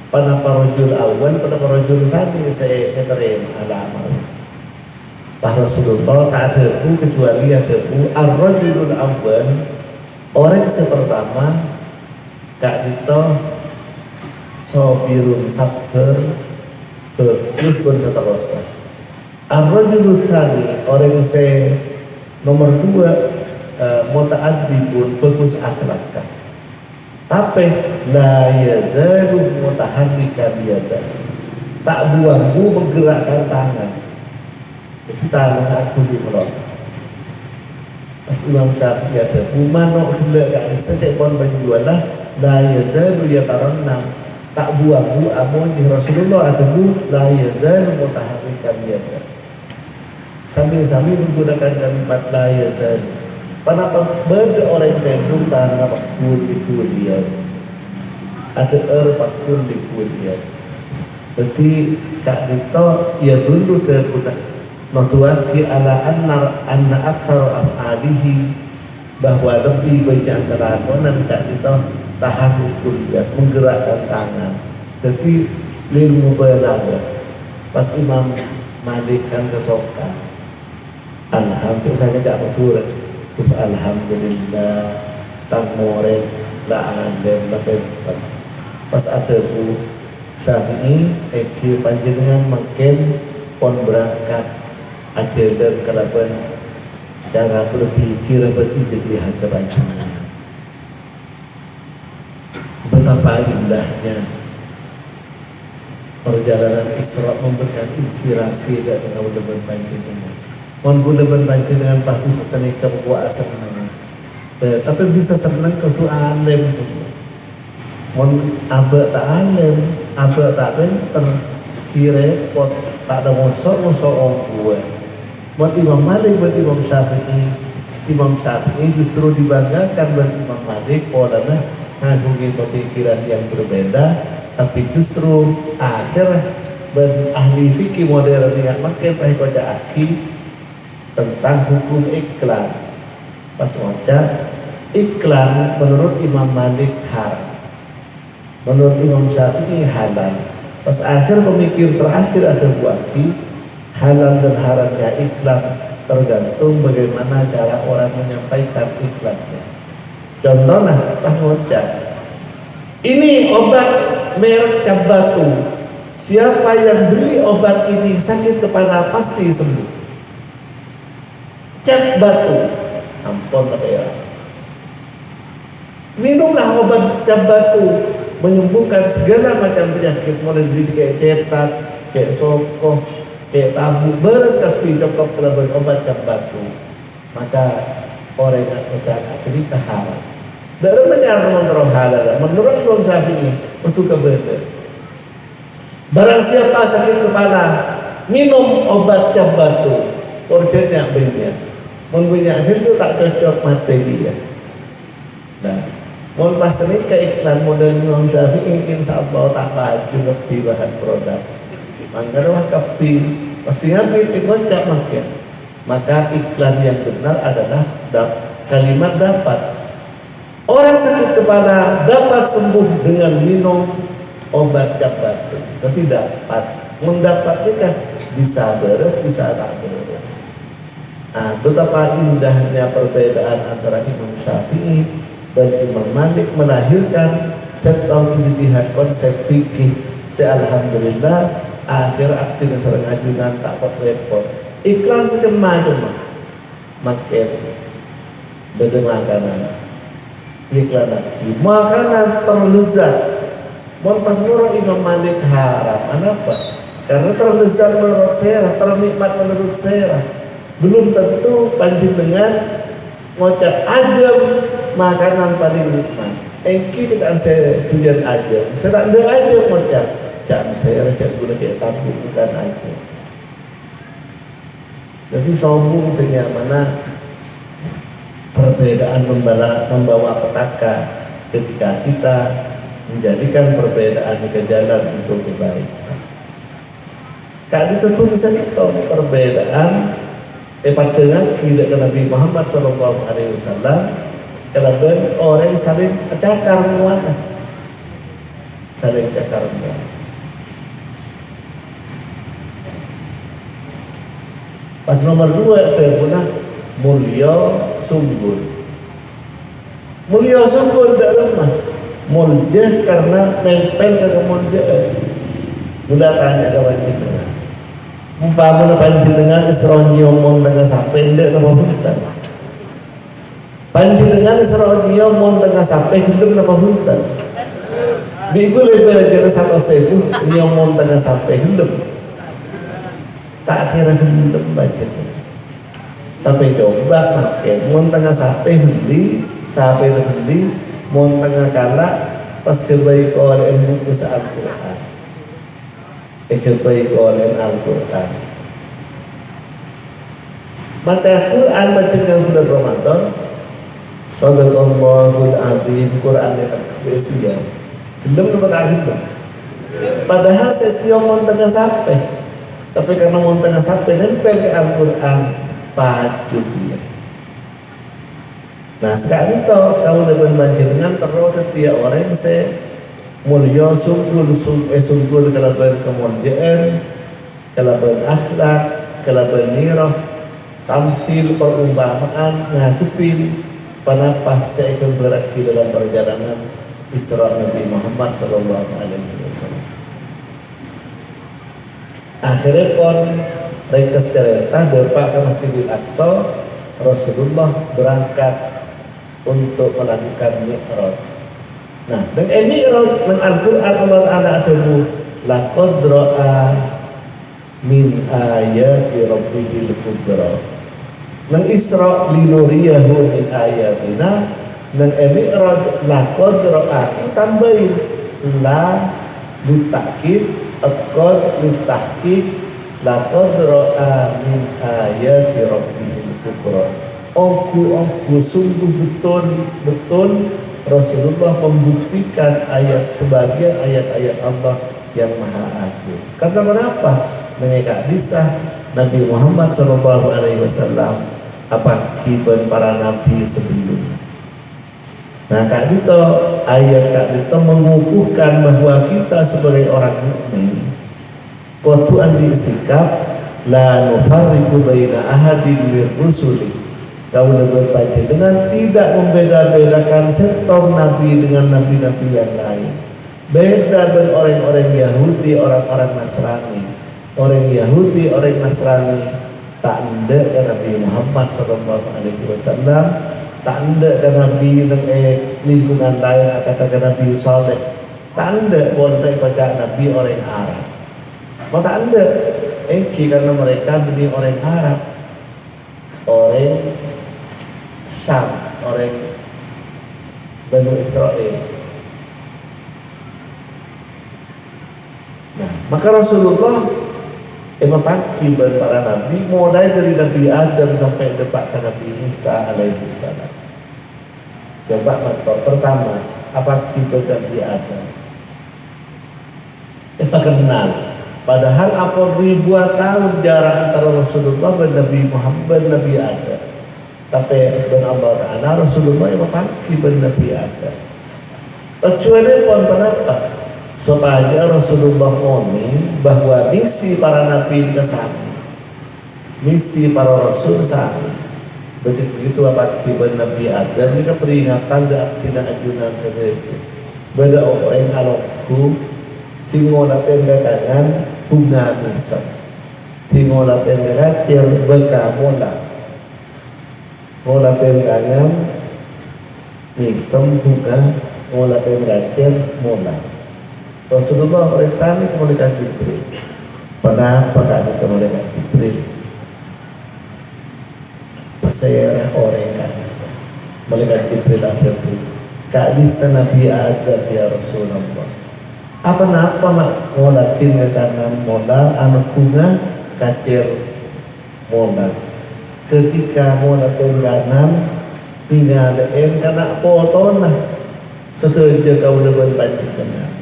pada rajul awal pada rajul tsani saya keterima alamar. Pak Rasulullah tak ada kecuali ada ar-rajulul awal, orang pertama kak itu sobirun sabar terus pun seterusnya. Ar-rajulul tsani, orang yang nomor 2 muta'addibun bagus akhlaknya. Tapi la yazalu mutaharrikan yadah, tak buang-bu menggerakkan tangan. Itu tangan aku di melot. Pas Imam Syafi'i ada umano hendak kat setiap pon berjualah la yazalu yatarannam, tak buang-bu amun di Rasulullah ada bu la yazalu mutaharrikan yada, sambil menggunakan kalimat la yazalu. Kenapa benda orang yang tanah pakul di kuliah ada pakul di kuliah. Jadi kak dito ia dulu terguna notuaki ala anna akthar af'alihi, bahwa lebih banyak kelakuan kak dito tahan kuliah menggerakkan tangan. Jadi lil mubalagha pas Imam Malik kan kesokan alhamdulillah saya tidak betul. Alhamdulillah tangmoren la adem la pentan pas ada bu Syafi'i ekir panjenengan makin pon berangkat akhir dan kalaban cara berpikir berpikir hati panjenengan betapa indahnya perjalanan Isra memberikan inspirasi dari kawan-kawan panjenengan. Mon boleh berbantu dengan pahu seseni kepuasan nama, tapi bisa senang kau tu alim. Mon abe tak alim, abe tak pinter, kira pot tak ada mosok orang tua. Mon Imam Malik, buat Imam Syafi'i justru dibanggakan buat Imam Malik, polanya ngagungin pemikiran yang berbeda, tapi justru akhirnya ahli fikih modern yang makin baik baca aki tentang hukum iklan. Pas baca iklan menurut Imam Malik haram, menurut Imam Syafi'i halal. Pas akhir pemikir terakhir ada buaki halal dan haramnya iklan tergantung bagaimana cara orang menyampaikan iklannya. Contohnya Pak Ngocak, ini obat merek cap batu, siapa yang beli obat ini sakit kepala pasti sembuh. Cap batu, ampun daerah. Minumlah obat cap batu, menyembuhkan segala macam penyakit, mulai dari kayak cetak, kayak sokoh, kayak tabu, beres kapi cokok kelaban obat cap batu. Maka orang yang bercakap ini haram. Dari menyarankan menurut halal, menurut Imam Syafi'i untuk kebenar. Barang siapa sakit kepala, minum obat cap batu, korjennya banyak. Mempunyai itu tak cocok materi ya. Nah, mau pas ini ke iklan model Imam Syafi'i insyaallah tak baju lebih bahan produk. Maka wah kapi pasti ngambil dikocak makin. Maka iklan yang benar adalah kalimat dapat. Orang sakit kepala dapat sembuh dengan minum obat cap batu. Tapi dapat, mendapat ini kan bisa beres, bisa tak beres. Nah, betapa indahnya perbedaan antara Imam Syafi'i dan Imam Malik melahirkan setahun ijtihad konsep fikih. Alhamdulillah akhir aktif serang ajunan tak repot. Iklan secemacam makin beda makanan. Iklan lagi makanan terlezat. Mau pas nurut Imam Malik haram. Kenapa? Karena terlezat menurut saya, ternikmat menurut saya. Belum tentu panjenengan ngocak ajam makanan paling nikmat. Engki kita saya tujuan ajam. Saya tak ada ajam ngocak. Jangan saya rakyat guna kayak tabu bukan ajam. Jadi sombong senyamana perbedaan membawa petaka ketika kita menjadikan perbedaan ke jalan untuk kebaikan. Kak itu pun bisa kita perbedaan dengan tidak ke Nabi Muhammad SAW. Kalau orang saling cakar muana, saling cakar muana. Pas nomor 2 saya guna mulia sungguh. Mulia sungguh dalam mah mulia karena tempel ke mulia. Mudah tanya kawan kita. Umpamanya panjenengan Isra nyomong tengah sampai ndek napa bunten. Panjenengan Isra nyomong tengah sampai gendem napa bunten. Biku lebih belajar 1.000 nyomong tengah sampai gendem. Tak kira gendem baca. Tapi coba makin mun tengah sampai beli mun tengah kala pas kebaik oleh buku Al-Quran kebaik oleh Al-Quran mata Al-Quran baca dengan bulan Ramadan Sadaqallahul Azim Quran yang kebesia belum dapat akhir padahal sesi mun tengah sampai tapi karena mun tengah sampai nempel ke Al-Quran pacu dia. Nah sekarang itu kau dapat panjenengan terus ketia orang se mulya sungguh kalaban kemuliaan, kalaban akhlak, kalaban nirah, tamthil perumpamaan ngadupin panapa seekor beraki dalam perjalanan Isra Nabi Muhammad sallallahu alaihi wasallam. Akhirnya pun mereka cerita berpak ke Masjidil Aqsa, Rasulullah berangkat untuk melakukan Mi'raj. Nah, dengan Mi'raj dengan Al-Quran Allah Ta'ala ada laqad ra'a min ayati rabbihil kubra. Nang Isra linuriyahu min ayatina, nang Mi'raj laqad ra'a tambahin la litakid aqad litahqiq laqad ra'a min ayati rabbihil kubra. Ongku sungguh betul Rasulullah membuktikan sebagian ayat-ayat Allah yang maha agung. Karena kenapa? Mengenai kisah Nabi Muhammad SAW apa kiban para nabi sebelumnya. Nah kak itu ayat kak itu mengukuhkan bahwa kita sebagai orang mukmin Qatu'an disikap la nufarriqu baina ahadin mir rusuli. Kau berbaca dengan tidak membeda-bedakan setong nabi dengan nabi-nabi yang lain. Beda dengan orang-orang Yahudi, orang-orang Nasrani. Orang Yahudi, orang Nasrani tak ada ke Nabi Muhammad SAW, tak ada ke Nabi lingkungan lain, kata Nabi Saleh, tak ada boleh baca Nabi orang Arab. Mau tak ada, karena mereka benih orang Arab, orang Syam, orang Bani Israel. Nah, maka Rasulullah mempaki para nabi, mulai dari Nabi Adam sampai depan ke Nabi Isa alaihi salam. Coba mentor pertama, apa kibat Nabi Adam? Kenal. Padahal apa ribuan tahun jarak antara Rasulullah dan Nabi Muhammad Nabi Adam. Tapi ben Allah Ta'ala Rasulullah yang mempaki ben Nabi Adam. Kecuali pun kenapa? Supaya Rasulullah ngomong bahwa misi para nabi itu sama, misi para rasul sama. Begitu apa kiban Nabi Adam ini peringatan dan tidak ajunan sendiri. Beda orang alokku tinggal laten kakangan bunga misal, tinggal laten kakangan berkamola. Mola tengangan nisem bunga mola tengatir mola. Rasulullah bersani ke malaikat Jibril. Pernah pakai itu malaikat Jibril. Saya orang tak bisa. Malaikat Jibril ada pun. Tak bisa Nabi Adam ya Rasulullah. Apa mak mola tengakan mola anak bunga katir mola. Ketika mulai tengganan pingadaan karena potona setelah kau lebih banyak dengan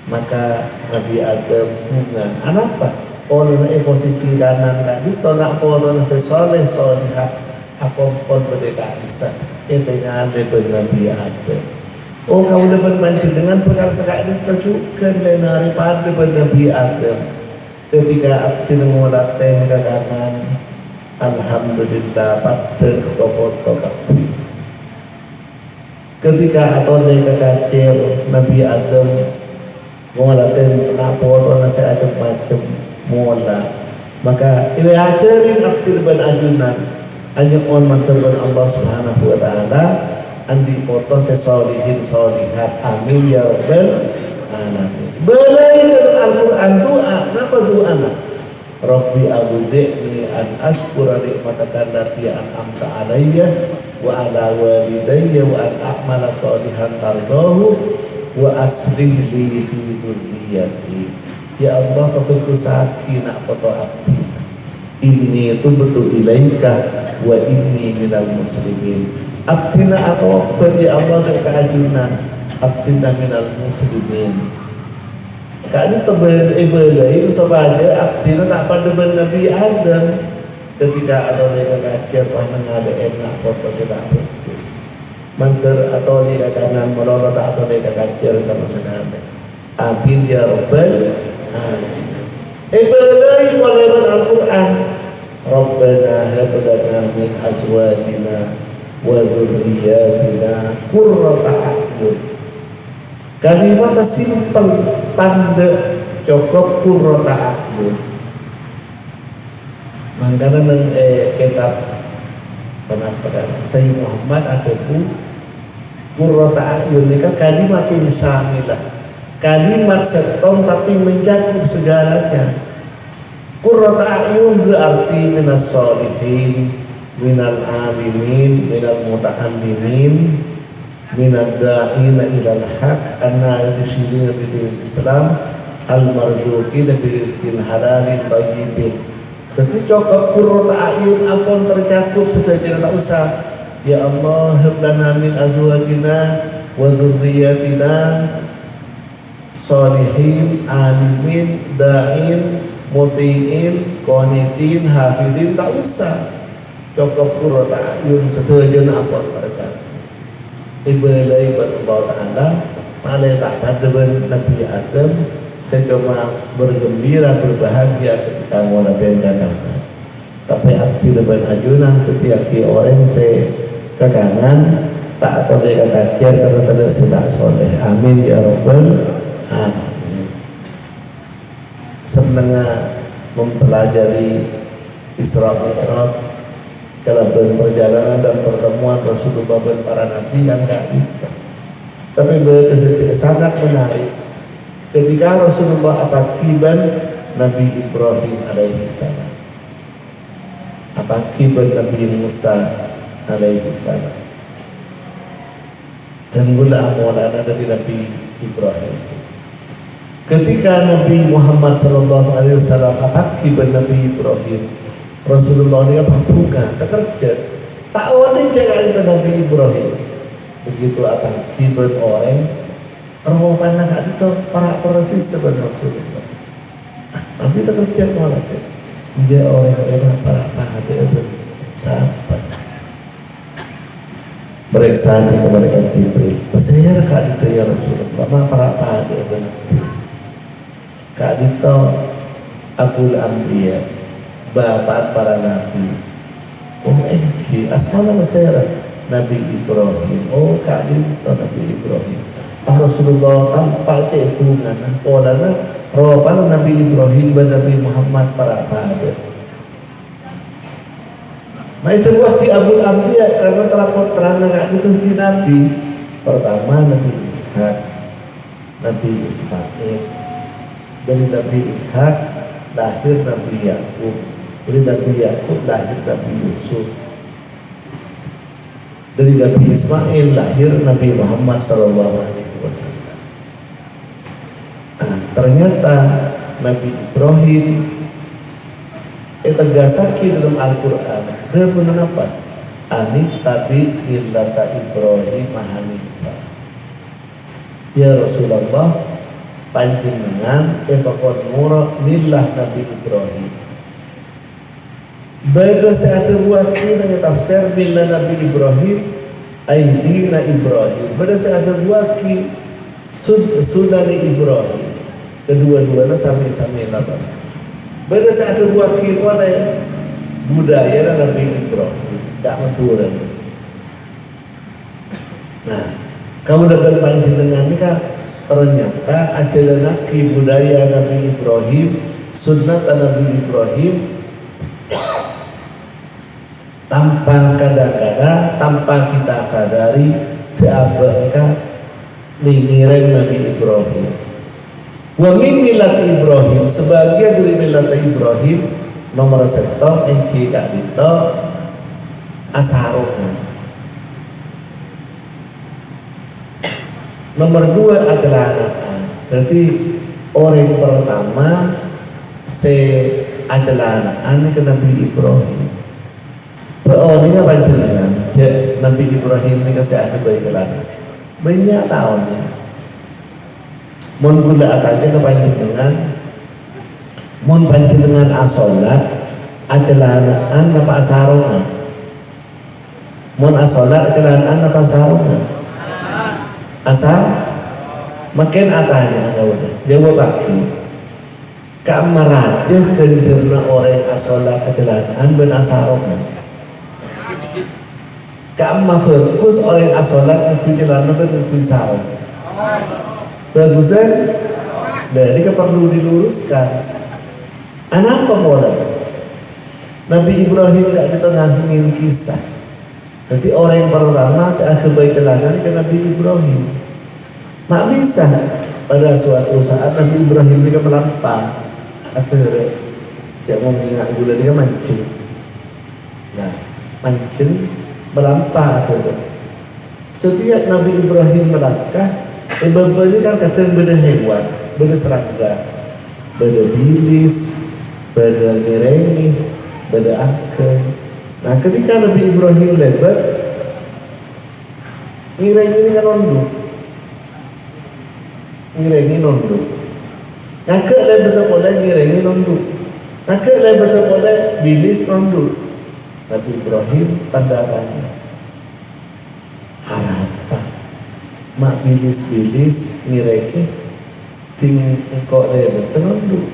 maka Nabi Adam bunga apa orang posisi kanan tadi nak potona sesoleh solehah apa pun mereka bisa dengan lebih Nabi Adam. Oh kau lebih banyak dengan perkara sekali terjukan dari pada Nabi Adam ketika abdi mulai tengganan. Alhamdulillah pada foto kapi. Ketika atau kekacir Nabi Adam mengatakan foto nasi ada macam mula, maka ini ajarin abdul ban ajunan hanya on mantan Allah Subhanahu Wa Taala andi foto sesolihin solihat amin ya rabbal alamin. Belain Al-Quran doa, kenapa doa nak? Rabbi awzi'ni an ashkura nikmataka allati an'amta alayya wa ala walidayya wa an a'mala sholihan tardahu wa aslih li fi dzurriyyati. Ya Allah, pakuku sakina poto abdi ini tubtu ilaika wa inni minal muslimin. Abdina atau ya Allah dan keajunan abdina minal muslimin. Kali tebel ibelai sahaja abdina tak pada Nabi Adam ketika ada mereka kakir pahna ngada enak foto sedang bagus manter atau mereka kanan melolot atau mereka kakir sama sekali. Amin ya Rabbal alamin. Ibelai walaupun Al-Quran Rabbana hab lana min azwajina wa dzurriyyatina qurrata a'yun. Kalimat simpel pande cukup qurrata a'yun. Mangkana nang kitab penampakan Sayyid Muhammad ada bu qurrata a'yun ini kan kalimatun syamilah. Kalimat setong tapi mencakup segalanya. Qurrata a'yun berarti minas sholihin, minal alimin, minal muta'allimin, minad da'ina ilal haq, an-na'idishina bidil Islam, al-marzuqina birizkin halalin tayyibin. Jadi cukup qurrata a'yun ampun tercakup sudah tidak usah. Ya Allah, hab lana min azwajina wa dzurriyyatina sholihin, alimin, da'in, muti'in, qanitin, hafidin, tak usah. Cukup qurrata a'yun setuju apa mereka. Ibadai Allah Ta'ala malai tak pada Nabi Adam. Saya cuma bergembira, berbahagia ketika ngolatin kakangan. Tapi abdi leban ajunan ketika orang saya kakangan tak atau dia kakir karena tidak sedang soleh. Amin ya Rabbal alamin. Senang mempelajari Isra Mi'raj dalam perjalanan dan pertemuan Rasulullah dan para nabi yang gak bisa. Tapi sangat menarik ketika Rasulullah apakiban Nabi Ibrahim alaihi salam, apakiban Nabi Musa alaihi salam, dan gula amolana dari Nabi Ibrahim. Ketika Nabi Muhammad sallallahu alaihi wasallam apakiban Nabi Ibrahim, Rasulullah ini apa bukan terkerja tak awalnya jangan itu Nabi Ibrahim begitu apa kibat orang panah itu para persis sebenarnya Rasulullah Nabi terkerja malah dia orang yang para ada sahabat mereka di kepada Jibril bersejar kak itu ya Rasulullah ma para ada nanti kak itu Abul Anbiya bapak para nabi. Asal nama saya Nabi Ibrahim. Kak itu Nabi Ibrahim. Rasulullah tanpa kehubungan polana ropana Nabi Ibrahim dan Nabi Muhammad para sahabat. Nah itu wahai Abul Anbiya karena terapot terang itu si Nabi. Pertama Nabi Ishak, Nabi Ismail. Dari Nabi Ishak lahir Nabi Yakub. Dari Nabi Yakub lahir Nabi Yusuf. Dari Nabi Ismail lahir Nabi Muhammad SAW. Ternyata Nabi Ibrahim tegasaki dalam Al-Quran. Dia benar apa? Anik tabi millata Ibrahim hanifah. Ya Rasulullah, panjenengan pakon murah millah Nabi Ibrahim. Beda seada wakil dengan tafsir millah Nabi Ibrahim aidina Ibrahim. Beda seada wakil sunani Ibrahim. Kedua-duanya sami-sami labas. Beda seada wakil mana budaya Nabi Ibrahim tak mencuran. Nah, kamu dapat panjenengan ini kan ternyata ajaran Nabi budaya Nabi Ibrahim, sunnah Nabi Ibrahim tanpa kadang-kadang tanpa kita sadari seabaikan mengiring Nabi Ibrahim. Wa min millati Ibrahim, sebagian dari millati Ibrahim nomor satu engki kak dito asarokan. Nomor dua adalah anakan. Berarti orang pertama se adalah anak Nabi Ibrahim. Ini apa jenengan? Nabi Ibrahim ini kasih anak bayi kelana. Banyak tahunnya. Mun gula akannya kepanjenengan. Mun panjenengan asolat adalah anak apa asarona. Mun asolat adalah anak apa asarona. Asal makin atanya udah jawab baki kamarajah kenjerna orang asolat ajalan ben asarona kamma fokus orang asolat ajalan ben bisarong bagusan. Nah ini perlu diluruskan. Anak apa orang Nabi Ibrahim gak ditengahingin kisah. Jadi orang yang pertama seakhir baik celana ini kan Nabi Ibrahim. Mak bisa pada suatu saat Nabi Ibrahim ini kan melampau. Akhirnya dia mau mengingat gula dia mancing. Nah mancing melampau akhirnya. Setiap Nabi Ibrahim melangkah, ini kan kadang beda hewan, beda serangga, beda bilis, beda ngirengi, beda angke. Nah ketika Nabi Ibrahim lebar, ngirengi ini kan nunduk, ngirengi nunduk. Nah ke lebar boleh ngirengi nunduk, nah ke lebar boleh bilis nunduk. Nabi Ibrahim tanda tanya, apa? Mak bilis ngirengi, tingkok lebar nunduk.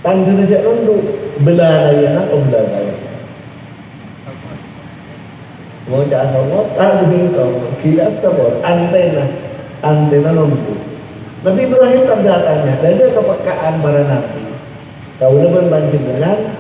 Tanda aja nunduk, belalaian atau belalaian. Mau cak somot, bisa, kira somot, antena nunduk. Nabi Ibrahim tanda tanya, dan dia kepekaan para nabi. Kau udah berbanding dengan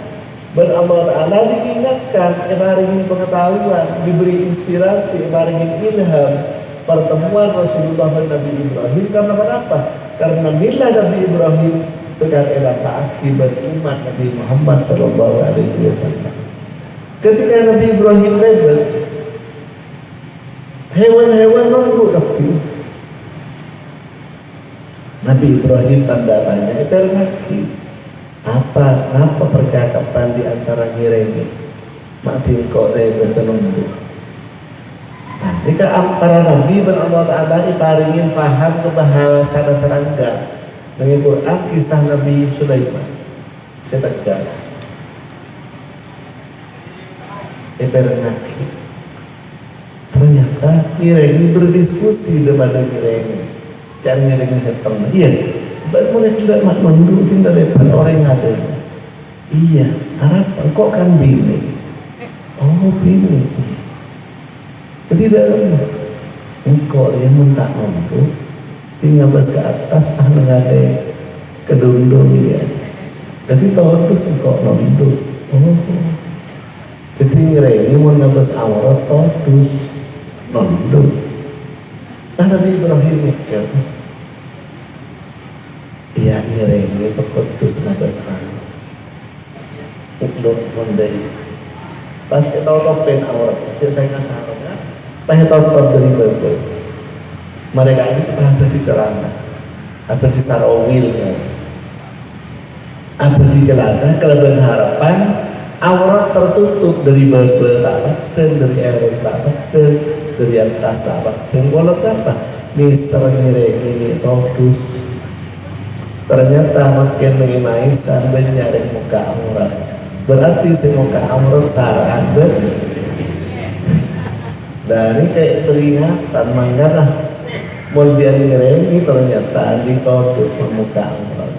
beramal Ta'ala diingatkan, ibaringin pengetahuan, diberi inspirasi, ibaringin ilham. Pertemuan Rasulullah dan Nabi Ibrahim karena apa? Karena milah Nabi Ibrahim dengan elaka akibat umat Nabi Muhammad Sallallahu Alaihi Wasallam. Ketika Nabi Ibrahim lebar, hewan-hewan nunduk tapi Nabi Ibrahim tanda tanya, lagi apa percakapan di antara ngirengi mati kok lebar nunduk. Nah, jika para Nabi dan Allah Ta'ala diparingin faham kebahasan serangga dengan Quran kisah Nabi Sulaiman. Saya tegas Eberngaki ternyata ngirengi berdiskusi daripada ngirengi jangan ngirengi setengah. Iya mereka tidak menunduk tinggal depan orang yang ada. Iya harapan kok kan bini. Oh bini tidak engkau yang minta nunduk tinggal bas ke atas ada kedundung dia. Jadi tahu terus engkau nunduk. Oh, jadi ngirengi mau nabas awal terus nunduk. Nah Nabi Ibrahim mikir, iya ngirengi terus nabas awal. Untuk mondai. Pas kita topin awal, dia saya ngasih banyak tahu dari Bible. Mereka ini apa di celana, apa di sarawil, apa di celana. Kelebihan harapan aurat tertutup dari Bible tak dan dari air tak dan dari atas tak dan kalau apa mister ngirengi todus. Ternyata makin mengimaisan mencari muka aurat. Berarti si muka aurat saran dari kayak peringatan mangkana mau dia ngirengi ternyata di todus memuka aurat.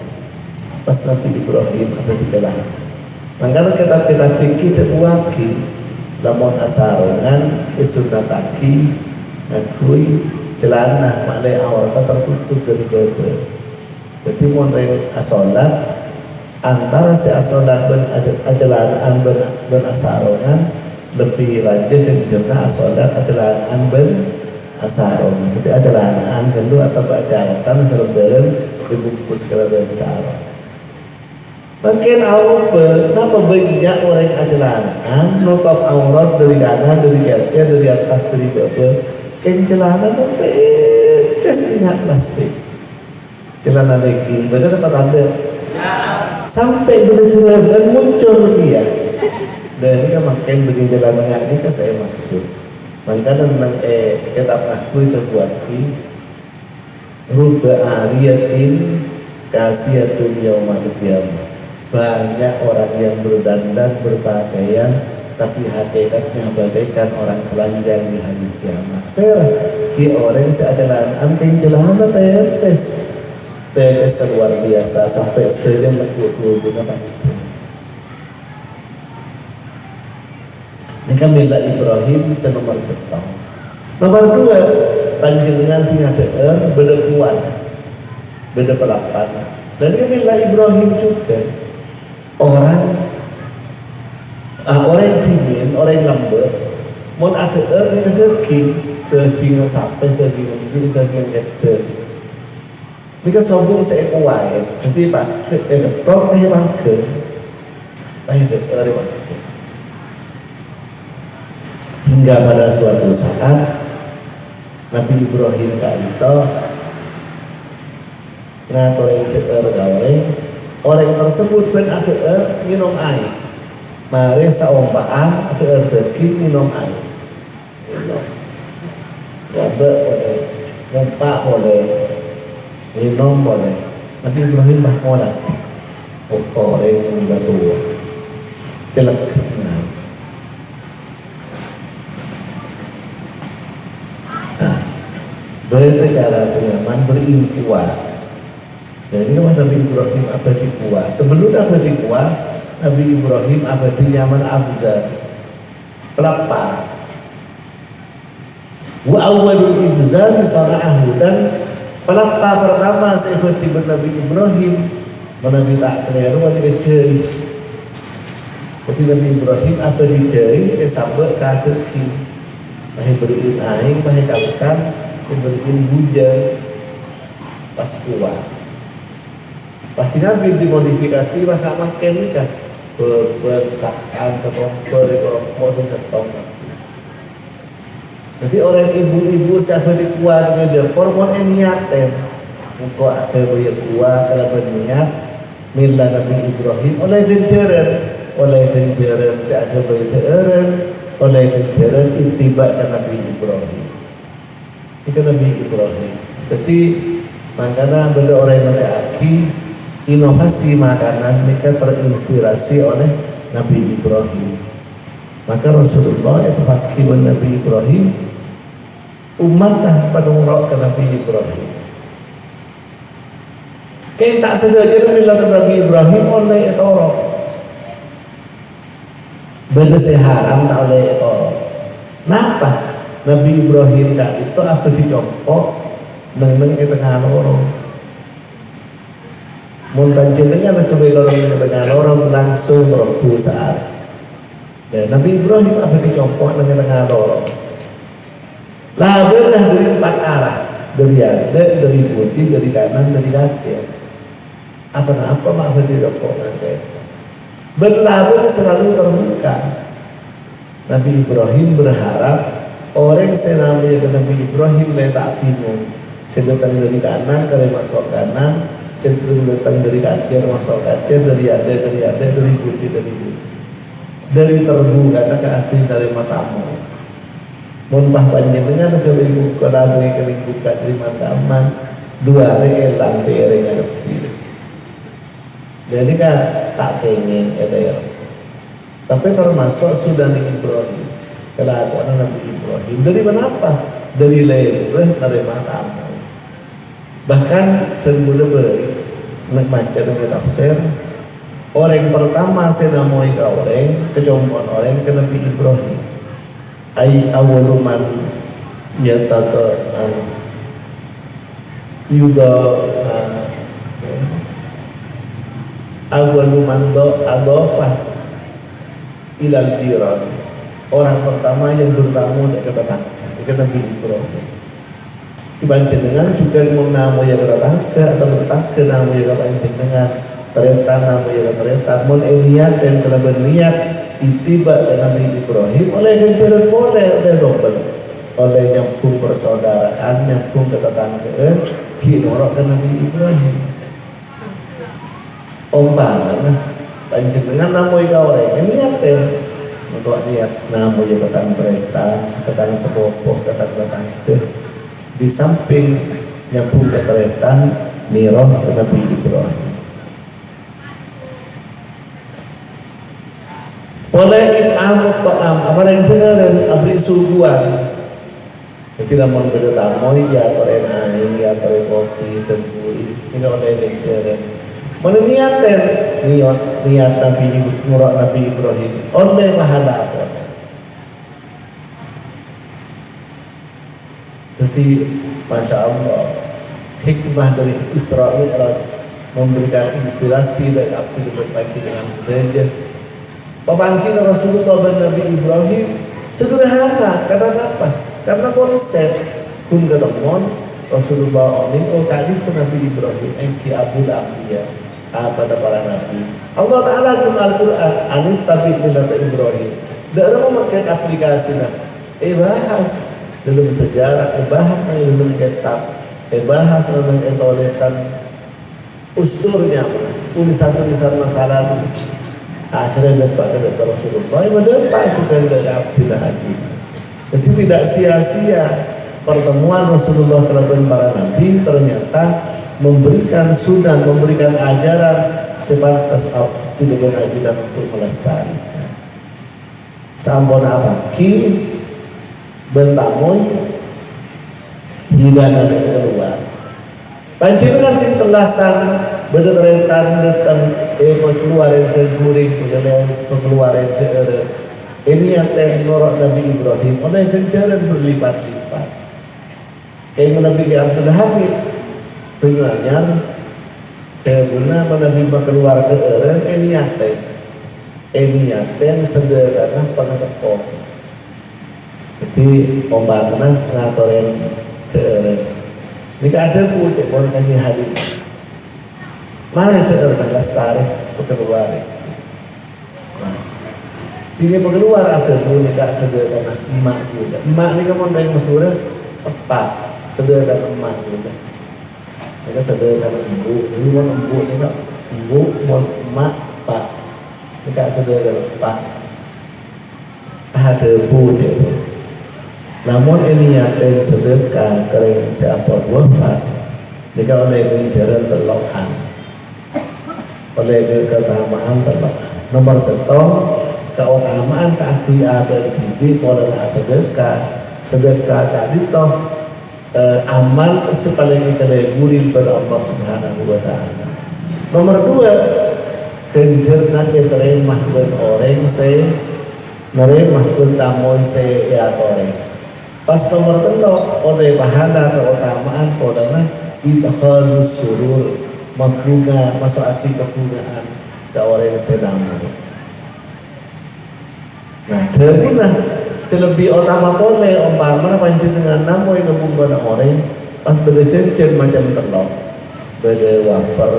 Pas Nabi Ibrahim ada di jalan mangkana kita fikir terwaki lamun asarongan isunataki ngakui celana maknai aurat tertutup dari bebe. Jadi mau asolat antara si asolat ben ajalan ben asarongan lebih rajin dan jurnah asolat adalah ben asarong. Itu ajaran kedua atau bacakan selembaran dibungkus ke dalam sarong. Makin kenapa banyak orang ajaran nutup aurat dari kanan, dari kiri, dari atas, dari bawah. Kain celana nanti kasih ingat plastik. Celana legging, benar apa tanda? Sampai benar-benar dan muncul dia. Dan ini kan makin begini celana ini kan saya maksud. Makanya memang kitab aku itu buati ruba ariyatin kasiyatun yaumal qiyamah. Banyak orang yang berdandan berpakaian tapi hakikatnya bagaikan orang telanjang di hari kiamat. Saya ki orang seadalan angking celana tepes luar biasa sampai sekalian lekuk guna itu. Ini kan minta Ibrahim senomor setong. Nomor dua, panjenengan tinggal beda kuat, beda pelapan. Dan ini minta Ibrahim juga orang yang dingin, orang yang lembut. Mau ada ini daging yang sampai daging yang ini daging yang gede. Ini kan sombong saya kuat. Jadi pak, kalau saya bangkit, saya bangkit. Hingga pada suatu saat Nabi Ibrahim itu ngatorin orang tersebut benar minum air. Mari saumpaan daging minum air. Gambar boleh, ngumpak boleh, minum boleh. Nabi Ibrahim bahkan orang yang berdua jelek. Berbicara senyaman berinkuah. Jadi Nabi Ibrahim abadi kuah. Sebelum abadi kuah, Nabi Ibrahim abadi nyaman abzar pelapa. Wa awalul ibzar sana'ahu, dan pelapa pertama seperti Nabi Ibrahim Nabi tak keliru wajib jari. Seperti Nabi Ibrahim abadi jari sampai kaki. Mahi beriin aing, mahi kalkan, beriin hujan pas kuat. Pasti Nabi dimodifikasi maka makin ini kan bersakan kelompok di setong. Jadi orang ibu-ibu siapa dikuat dengan hormon niaten untuk apa yang kuat kalau berniat milah Nabi Ibrahim oleh jenjaran siapa berjalan oleh jenjaran ittiba Nabi Ibrahim. Itu Nabi Ibrahim. Jadi makanya benda orang yang mengaki inovasi makanan mereka terinspirasi oleh Nabi Ibrahim. Maka Rasulullah itu hakim Nabi Ibrahim, umatlah penurut ke Nabi Ibrahim. Kain tak sejajar bila Nabi Ibrahim oleh etorok. Benda seharam tak oleh etorok. Kenapa? Nabi Ibrahim kan itu apa dicopot neng ke tengah lorong. Muntan jenengan ke lorong ke tengah lorong langsung merebu saat. Dan Nabi Ibrahim apa dicopot neng ke tengah lorong. Labellah dari 4 arah, dari ada, dari putih, dari kanan, dari kaki. Apa-apa maaf dicopot nanti. Berlabel selalu terbuka. Nabi Ibrahim berharap orang saya namanya Nabi Ibrahim tak bingung. Saya datang dari kanan, kalau masuk kanan, saya datang dari kaki, masuk kaki, dari putih, dari putih. Dari terbuka, karena keakhir dari matamu. Munpah panjenengan ke ibu kelabu ke buka dari mataman, 2 hari elang dari ngadepin. Jadi kan tak pengen ya. Tapi termasuk sudah nih Ibrahim. Kelakuan Nabi Ibrahim dari mana apa? Dari leher dari matamu. Bahkan sebelum beri nak baca dengan tafsir, orang pertama saya namai ke orang kecompoan orang ke Nabi Ibrahim. Ai awaluman yatata yuda awaluman do adofah ilal jiran. Orang pertama yang bertamu dekat tetangga, dekat Nabi Ibrahim. Ibancin dengan juga menamo yang ketangke atau ketangke namo yang kepancing dengan teretan namo yang teretan mon niat dan telah berniat itiba ke Nabi Ibrahim oleh kenceran boleh oleh dobel oleh nyambung persaudaraan nyambung ketetanggaan kinorok ke Nabi Ibrahim umpama pancing dengan namo yang orang niat untuk niat namo yang ketang teretan ketang sepopoh ketang di samping nyambung keteretan miroh ke Nabi Ibrahim. Oleh in'amut ta'am, apa yang benar dan abri suguhan. Tidak mau beda tamu, ya tore aing, ya tore kopi, tempuri, ini oleh lengkeren. Mana niat Nabi Ibrahim, oleh pahala apa? Jadi Masya Allah hikmah dari Isra Mi'raj memberikan inspirasi dan aktif berbagi dengan sebenarnya pemangkin Rasulullah dan Nabi Ibrahim sederhana karena apa? Karena konsep kun ketemuan Rasulullah ini kadis Nabi Ibrahim engki abul anbiya pada para nabi Allah Ta'ala dalam Al-Quran anit tabi millata Ibrahim dalam memakai aplikasi bahas dalam sejarah, bahas dalam kitab, bahas dalam tulisan usturnya, tulisan-tulisan masa lalu. Akhirnya dapat kepada Rasulullah, dapat juga dari Abdullah Haji. Jadi tidak sia-sia pertemuan Rasulullah dengan para nabi ternyata memberikan sunnah, memberikan ajaran sebatas tidak ajudan untuk melestarikan. Sampun apa? Bentamoy hidangan keluar pancingan cing telasan berderetan datang keluaran ke guring keluaran ke ini yang norok Nabi Ibrahim oleh kencaran berlipat-lipat kayak Nabi Abdul Hamid penanyar kayak guna Nabi keluar ke ini yang sederhana pengasapok. Jadi pembangunan pengaturan ini ada pun cekon kaji hadir mana dengan lestari keluar ini keluar ada pun nikah sederhana emak juga emak ini kamu dari Madura tepat sederhana emak juga ini sederhana ibu ini mau ibu ini ibu mau emak pak nikah sederhana pak ada pun namun ini yang sedekah kering siapa wafat jika oleh kejaran terlokan oleh keutamaan terlokan nomor setong keutamaan keakui abad tibi oleh sedekah tadi toh amal sepaling keregurin ber Allah Subhanahu wa Ta'ala. Nomor dua kenjerna keteremah dan orang saya neremah pun tamoy saya ya orang pas nomor telok oleh pahala keutamaan podana idkhalus surur membunga masuk hati kebungaan ke orang yang sedang nah kemudian selebih utama boleh umpama pancing dengan nama yang kebungaan orang pas berjejer macam telok beda wafer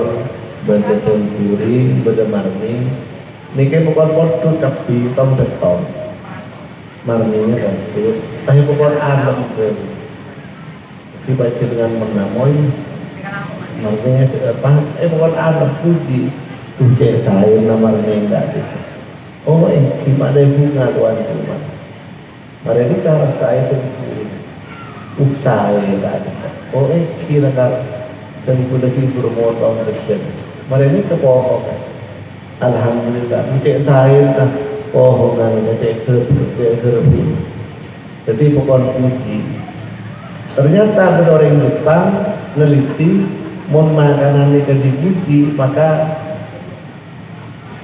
beda cengkuring beda marming ini kayak bukan portu tapi tom setong marmingnya portu tapi bukan alam dibaca dengan menamoi marmingnya apa bukan alam puji puji saya nama marming tadi oh gimana bunga tuan mereka saya itu saya tadi oh kira dan lagi bermotong kerja mereka kepohokan alhamdulillah puji saya dah pohokan puji kerbu jadi bukan puji ternyata ada orang Jepang neliti mau makanan ini dipuji maka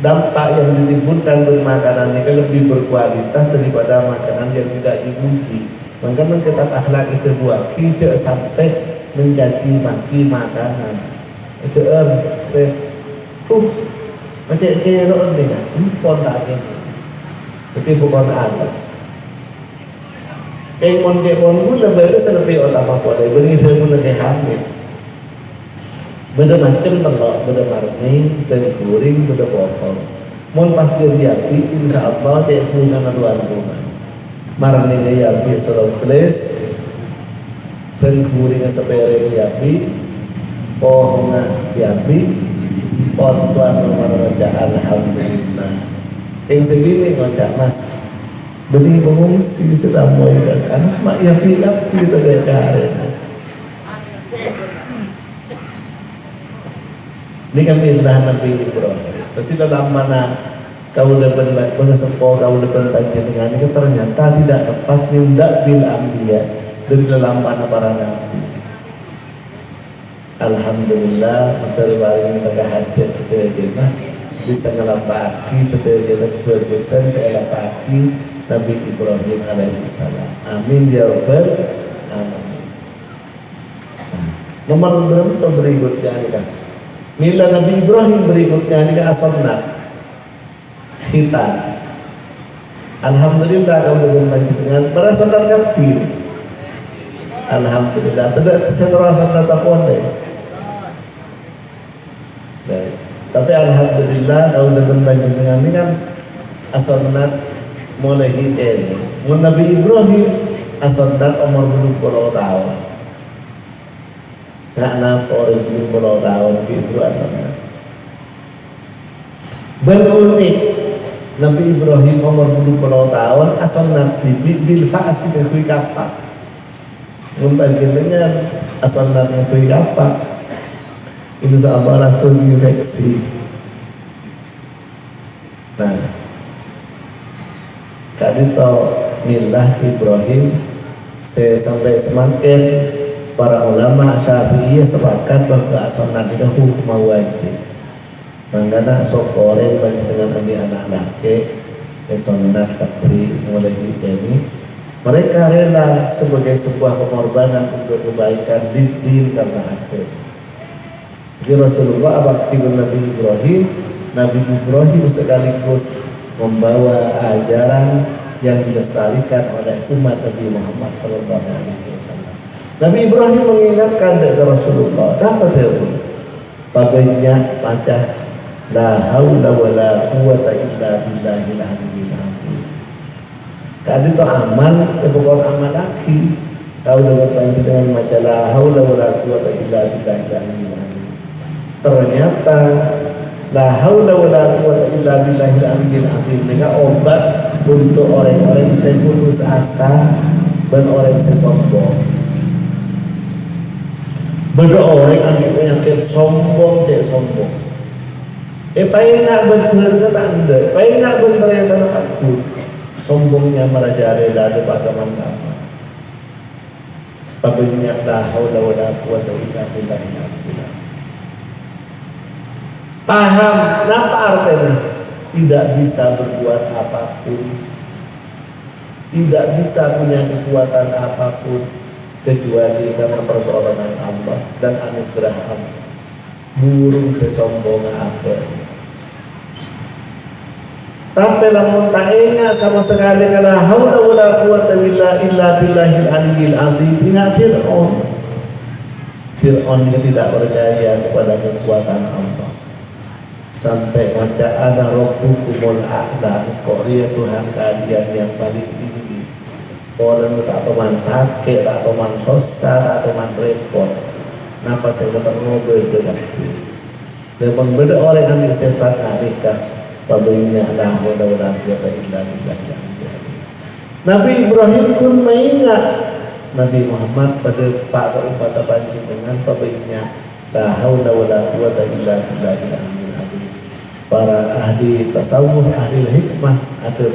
dampak yang ditimbulkan dari makanan ini lebih berkualitas daripada makanan yang tidak dipuji makanya kitab akhlak itu buat tidak sampai menjadi maki makanan itu macam kira ini kan pon tak ini jadi bukan alat Kaya mon pun beda senepi otak apa deh, beri saya pun lagi hamil. Beda macam telok, beda marning, beda goreng, beda potong. Mon pas dia api, insya Allah dia punya aduan rumah. Marning dia api selalu place, beda goreng sepere dia api, pohonnya dia api, potong nomor raja alhamdulillah. Yang segini ngocak mas. Beri pengungsi sudah mau ke sana, mak ya pilih kita karen. Ini kan minta Nabi Ibrahim. Tapi dalam mana kau dapat pengesepo, kau dapat dengan ini ternyata tidak lepas minta bil ambiya dari dalam mana para nabi. Alhamdulillah, menteri paling kita hajat setelah kita bisa ngelampaki setelah kita berpesan saya lapaki Nabi Ibrahim alaihissalam. Amin ya rabbal alamin. Nomor berapa berikutnya nih kan? Mila Nabi Ibrahim berikutnya nih kan asonat khitan. Alhamdulillah kamu berlanjut dengan para saudara kafir. Alhamdulillah tidak setelah saudara taponde. Tapi alhamdulillah kamu berlanjut dengan ini kan asonat mulai ini, Nabi Ibrahim asalkan umur 20 tahun. Nggak nampak orang 20 tahun itu asalnya. Berunik Nabi Ibrahim umur 20 tahun asalnya bil fa'asi kekui kapak. Mungkin dengan asalnya kekui kapak. Insya Allah langsung infeksi. Nah. Kadito milah Ibrahim sampai semakin para ulama Syafi'iyah sepakat bahwa asal nabi hukum wajib. Mangkana sokore bagi dengan anak laki sunat kabri mulai ini mereka rela sebagai sebuah pengorbanan untuk kebaikan din karena akhir. Jadi Rasulullah abakibun Nabi Ibrahim sekaligus membawa ajaran yang dilestarikan oleh umat Nabi Muhammad SAW. Nabi Ibrahim mengingatkan dari Rasulullah, dapat telepon, bagainya baca la haula wala quwata illa billahil aliyyil azim. Kali itu aman, bukan aman lagi. Kau dapat bantu dengan baca la haula wala quwata illa billahil aliyyil azim. Ternyata la haula wala quwata illa billahil aliyyil azim dengan obat untuk orang-orang yang putus asa dan orang yang sombong. Beda orang yang penyakit sombong, cek sombong. Paling nak berharga tak ada, paling nak berternyata aku. Sombongnya merajalela ada bagaimana kamu. Pabinya la haula wala quwata illa billahil aliyyil azim. Paham, apa artinya? Tidak bisa berbuat apapun, tidak bisa punya kekuatan apapun kecuali karena pertolongan Allah dan anugerah Allah. Burung sesombong apa? Tapi lamun tak ingat sama sekali kalau haula wala quwata illa billahil aliyyil azim. Ingat Fir'aun yang tidak percaya kepada kekuatan Allah. Sampai baca ada rabbukumul a'la, kok dia Tuhan kalian yang paling tinggi. Orang tak teman sakit, tak teman susah, tak teman repot. Kenapa saya ketemu dengan itu? Memang beda orang yang ambil sifat alikah, pabinya la haula wala quwata illa billah. Nabi Ibrahim pun mengingat Nabi Muhammad pada Pak umat banjir dengan pabinya la haula wala quwata illa billah. Para ahli tasawuf, ahli hikmah ada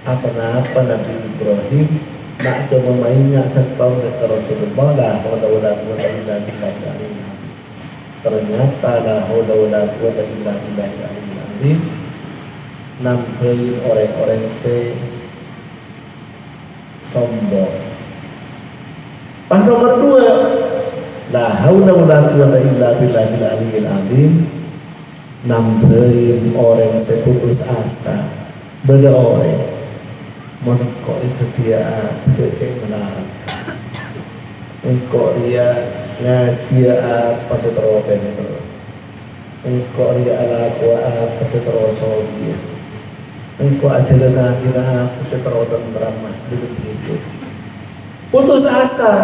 apa Nabi Ibrahim nak coba mengingat serta ke Rasulullah la haula wala quwata illa billah. Ternyata la haula wala quwata illa billah. Nampai orang-orang sombong. Pas nomor 2 la haula wala quwata illa billahil aliyyil azim. Nambahin orang seputus asa, beda orang Kok itu dia kayak menarik. Engkau dia ngaji apa seteropen itu. Engkau dia ala apa seterosol dia. Engkau ajaran kita apa seterotan drama begitu. Putus asa.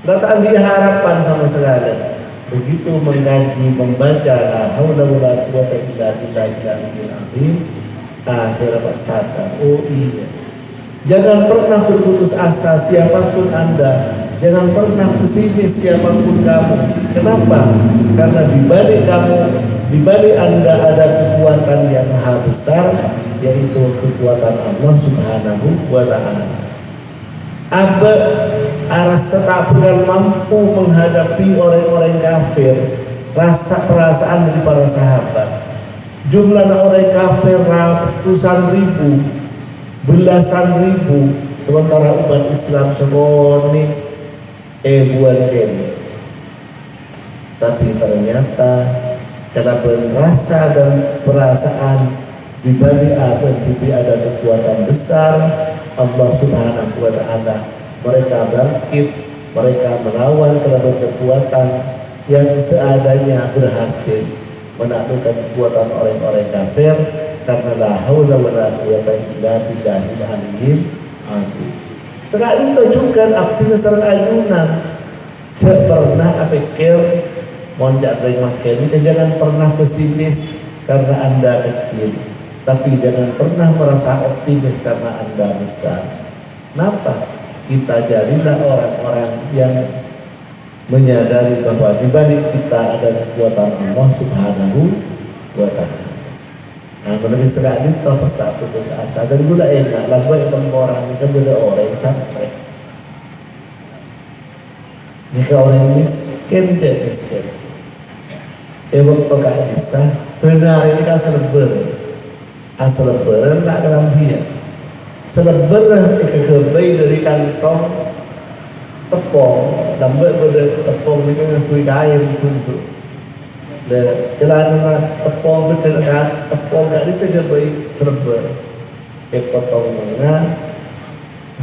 Datang dia harapan sama sekali. Begitu mengkaji, membaca la haula wala quwata illa billah. Akhirnya Pak sadar, oh iya, jangan pernah berputus asa siapapun Anda, jangan pernah pesimis siapapun kamu. Kenapa? Karena di balik Anda ada kekuatan yang maha besar, yaitu kekuatan Allah Subhanahu wa Ta'ala. Rasa tak akan mampu menghadapi orang-orang kafir, rasa perasaan dari para sahabat. Jumlah orang kafir ratusan ribu, belasan ribu, sementara umat Islam semuanya buat ini. Tapi ternyata karena rasa dan perasaan di balik ada kekuatan besar Allah Subhanahu wa Ta'ala. Mereka bangkit, mereka melawan karena kekuatan yang seadanya berhasil menaklukkan kekuatan orang-orang kafir karena la haula wala quwata illa billahil aliyyil azim. Sekali tunjukkan abdi sareng ayunan. Jangan pernah pikir monjak dari makan. Jangan pernah pesimis karena Anda kecil, tapi jangan pernah merasa optimis karena Anda besar. Kenapa? Kita jadilah orang-orang yang menyadari bahwa di balik kita ada kekuatan Allah Subhanahu wa Ta'ala. Nah, lebih sekali kita pasti putus asa dan gula enak. Lagu yang orang itu beda orang yang sampai. Jika orang miskin dia miskin. Waktu kak bisa benar ini kan asal lebaran tak dalam dia. Selebaran kekebai dari kantong tepung, lambat pada tepung ni kan kui kain untuk. Dan celana tepung betul kan, tepung kat ni saja baik serba. Potong tengah,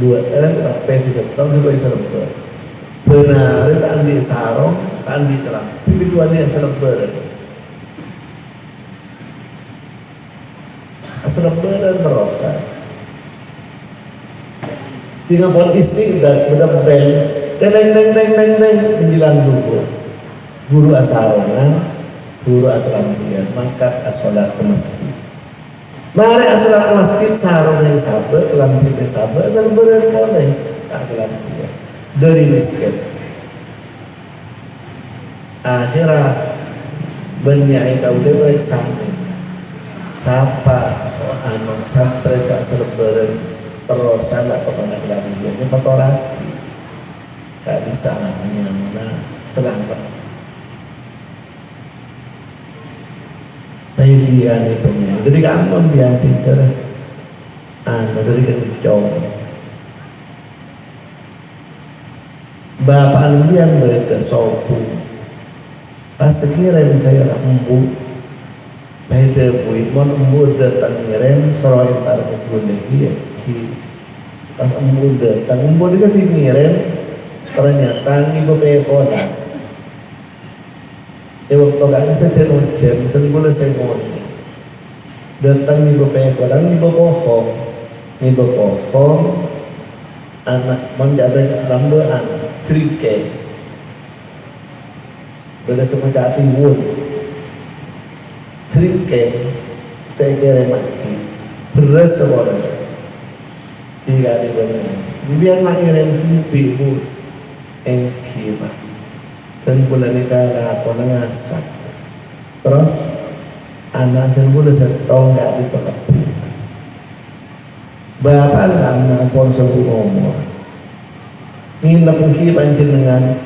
2 rapi di setong dia baik serba. Benar tak ambil sarung, tak ambil kelam. Tapi dua ni serba. Serba dan terosan. Tinggal buat istri dan berdebel, deng menjelang guru asarongan, guru akelampian, mangkat asolat ke masjid. Mari asolat ke masjid sarung yang sabar, kelampian yang sabar, asal beren boleh tak kelampian dari miskin. Akhirnya bernyai kau dewa sampai sapa anu sampai asal beren. Terus saya kepada kelampian ini petoraki tak bisa namanya mana selamat. Nah dia ni punya. Jadi kamu dia pintar, dari kencong. Bapak dia mereka sopu. Pas sekiranya saya embu, mereka buat mon embu datang ngirim sorong tar kebunuh pas embu datang, embu dikasih ngirim, ternyata ibu pekonan. Waktu kami saya hujan, dan boleh saya ngomong. Datang ibu pekonan, ibu pohon, anak menjadi rambuan, kriket, beda semacam tiwul, kriket, saya kira mati, beras semua. Tiga di benar. Biar makirin kipi bu, engkima. Dan bulan nikah aku nangasak. Terus anak dan bulan setong nggak ditolak. Bapak anak pun sebuah ngomong. Ini nak pergi pancing dengan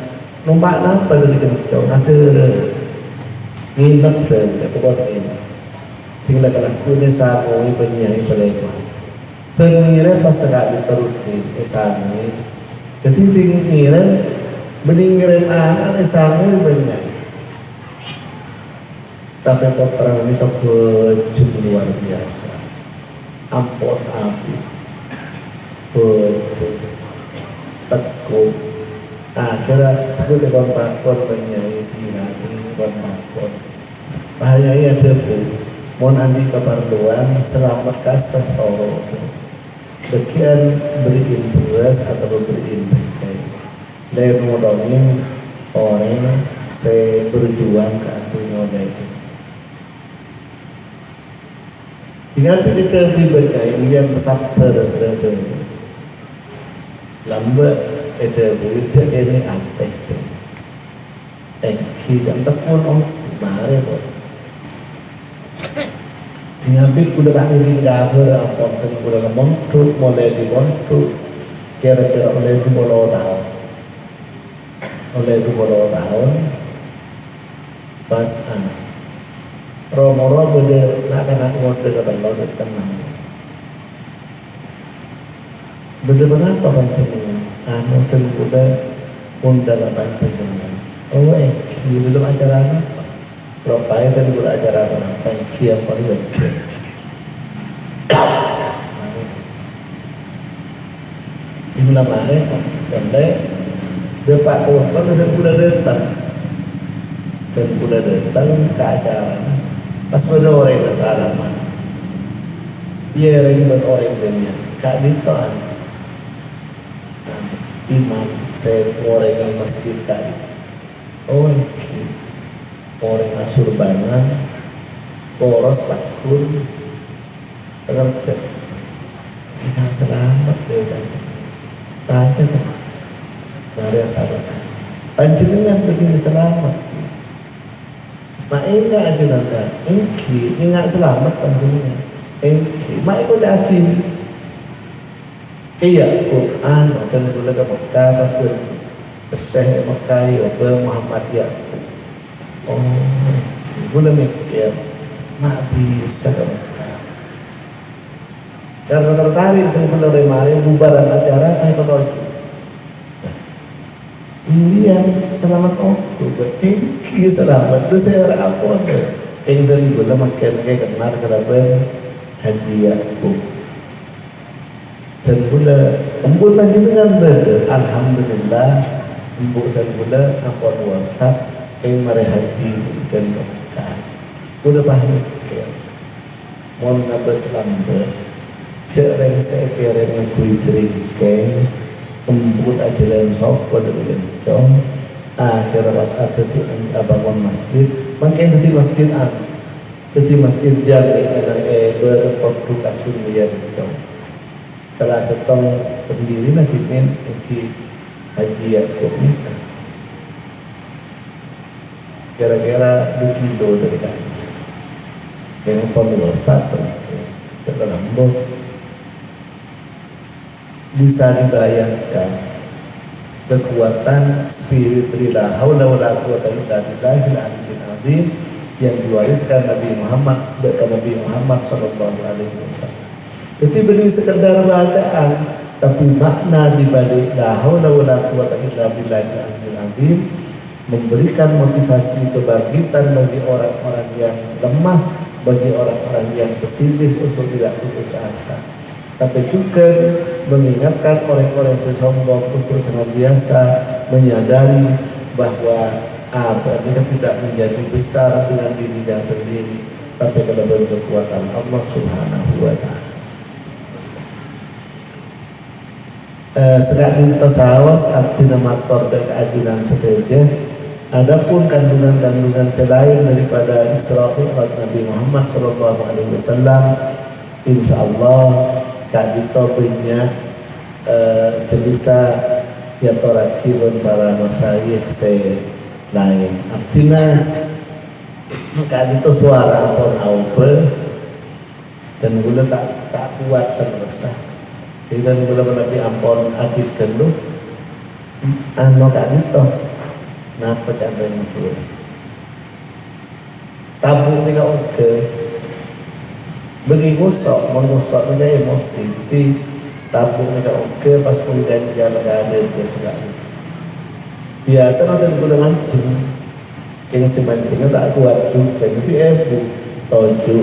numpak napa dari kencang hasil nginep dan pokoknya ini. Tinggal kalau saat mau ibadah ibadah. Pengiran pas sekali terutin esami, ketika pengiran meninggirin anak esami banyak. Tapi potong ini kebetulan luar biasa. ampun abi bojo tekuk akhirnya sebut kon bakon menyai dirani kon bakon bahaya ada bu mon andi keperluan selamat kasar soro sekian beri invest atau beri investasi dari modalin orang saya berjuang ke dunia ini tinggal kita diberi yang bersabar terhadap lambat ada berita ini apa kita tak pun mari pun tinggal kita udah ini gambar apa kan udah montu mulai dimontu kira-kira oleh 20 tahun pas anak romo-romo dia nak ngode kata lo tenang. Benar-benar apa pentingnya? Anu kan udah undang apa pentingnya? Oh, belum acara apa? Ropai kan udah acara apa? Yang paling penting. Ini lama karena depak kota dan udah datang ke acara. Pas pada orang yang salaman dia lagi orang banyak kak Dito imam saya orang yang masjid tadi orang asurbanan poros takun terkerja yang selamat tanya kan dari sahabat panjenengan begini selamat mak ingat aja nanda, ingat selamat panjangnya, mak ikut lagi, kayak Quran, makan gula ke Mekah, pas Syekh Mekah, apa Muhammad ya, gula mikir, mak bisa ke Mekah, karena tertarik dengan menerima bubaran acara, saya ketahui. Indian selamat berpikir selamat itu saya apa yang dari gula makan kayak kenal kerabat hadiahku dan gula embun panjenengan berada alhamdulillah embun dan gula ampun wafat kayak mari haji dan berkah gula paham kayak mau ngabas selamat cereng saya kira ngakui ceringkeng embut aja dalam sopo dengan dong akhirnya pas ada di bangun masjid makin di masjid jaga berproduk aslian dong salah satu pendiri lagi min di haji Yakub nikah kira-kira 2 kilo dari kanis yang wafat sampai lambung bisa dibayangkan kekuatan spiritual la haula wala quwata illa billahil aliyyil azim yang diwariskan Nabi Muhammad dari Nabi Muhammad sallallahu alaihi wasallam. Jadi beli sekedar bacaan tapi makna di balik la haula wala quwata illa billahil aliyyil azim memberikan motivasi kebangkitan bagi orang-orang yang lemah, bagi orang-orang yang pesimis untuk tidak putus asa. Tapi juga mengingatkan orang-orang yang sombong untuk senantiasa menyadari bahwa mereka tidak menjadi besar dengan dirinya sendiri, tapi karena kekuatan Allah Subhanahu wa Ta'ala. Sekarang tasawas artinya motor dan keadilan sepeda. Adapun kandungan-kandungan selain daripada Isra Mi'raj Nabi Muhammad sallallahu alaihi wasallam, insyaallah Kak Dito punya sebisa ya torakibun para masyayikh saya lain. Artinya Kak Dito suara pun aupe dan gula tak kuat semersa. Dan gula Nabi ampun abid kendu anu Kak Dito napa cara musuh tabung ni kau ke bagi ngusok ni emosi di tabung ni kau ke pas kemudian jalan ada biasa nanti gula mancing yang si mancingnya tak kuat juga jadi toju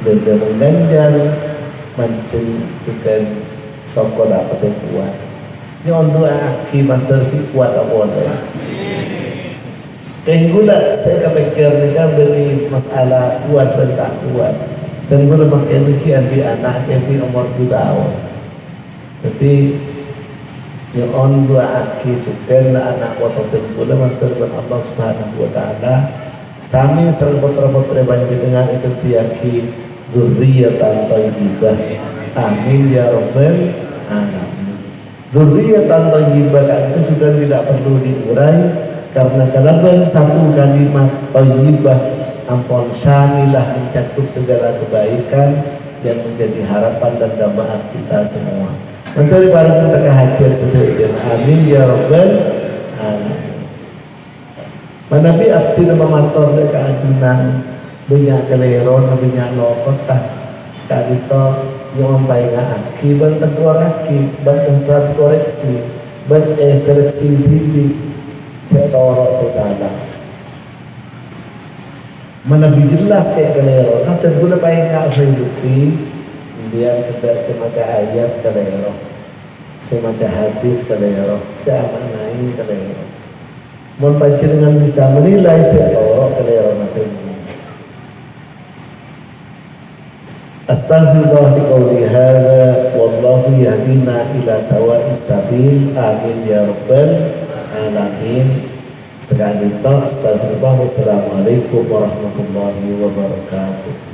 dan mengganjal mancing juga songko dapat yang kuat. Ini untuk aki mantel kuat apa ada. Kayak gula saya kepikir ni kan beri masalah kuat dan tak kuat. Dan gula makin kian di anak yang di umur 2 tahun. Jadi yang on dua aki juga anak waktu gula mantel dengan Allah Subhanahu Wa Taala. Sami serta putra-putri banjir dengan itu tiaki dzurriyyatan thayyibah. Amin ya rabbal alamin. Dzurriyyatan thayyibah itu juga tidak perlu diurai karena kalaupun satu kalimat thayyibah ampun syamilah mencakup segala kebaikan yang menjadi harapan dan dambaan kita semua. Mencari barang kita kehajar sedemikian. Amin ya rabbal alamin. Manabi abdi nama mator de keajunan banyak keleron banyak lokota kadito yang membayar aki ban tegur aki ban dasar koreksi ban seleksi diri berorok sesama manabi jelas kayak keleron nanti guna bayar hidupi dia kedar semacam ayat keleron semacam hadis keleron seamanai keleron mohon panjenengan bisa menilai orang keleron itu. Astaghfirullah liqauli hadza wallahu yahdina ila sawa'is sabil. Amin ya rabbal alamin. Sekali itu astagfirullah. Wassalamualaikum warahmatullahi wabarakatuh.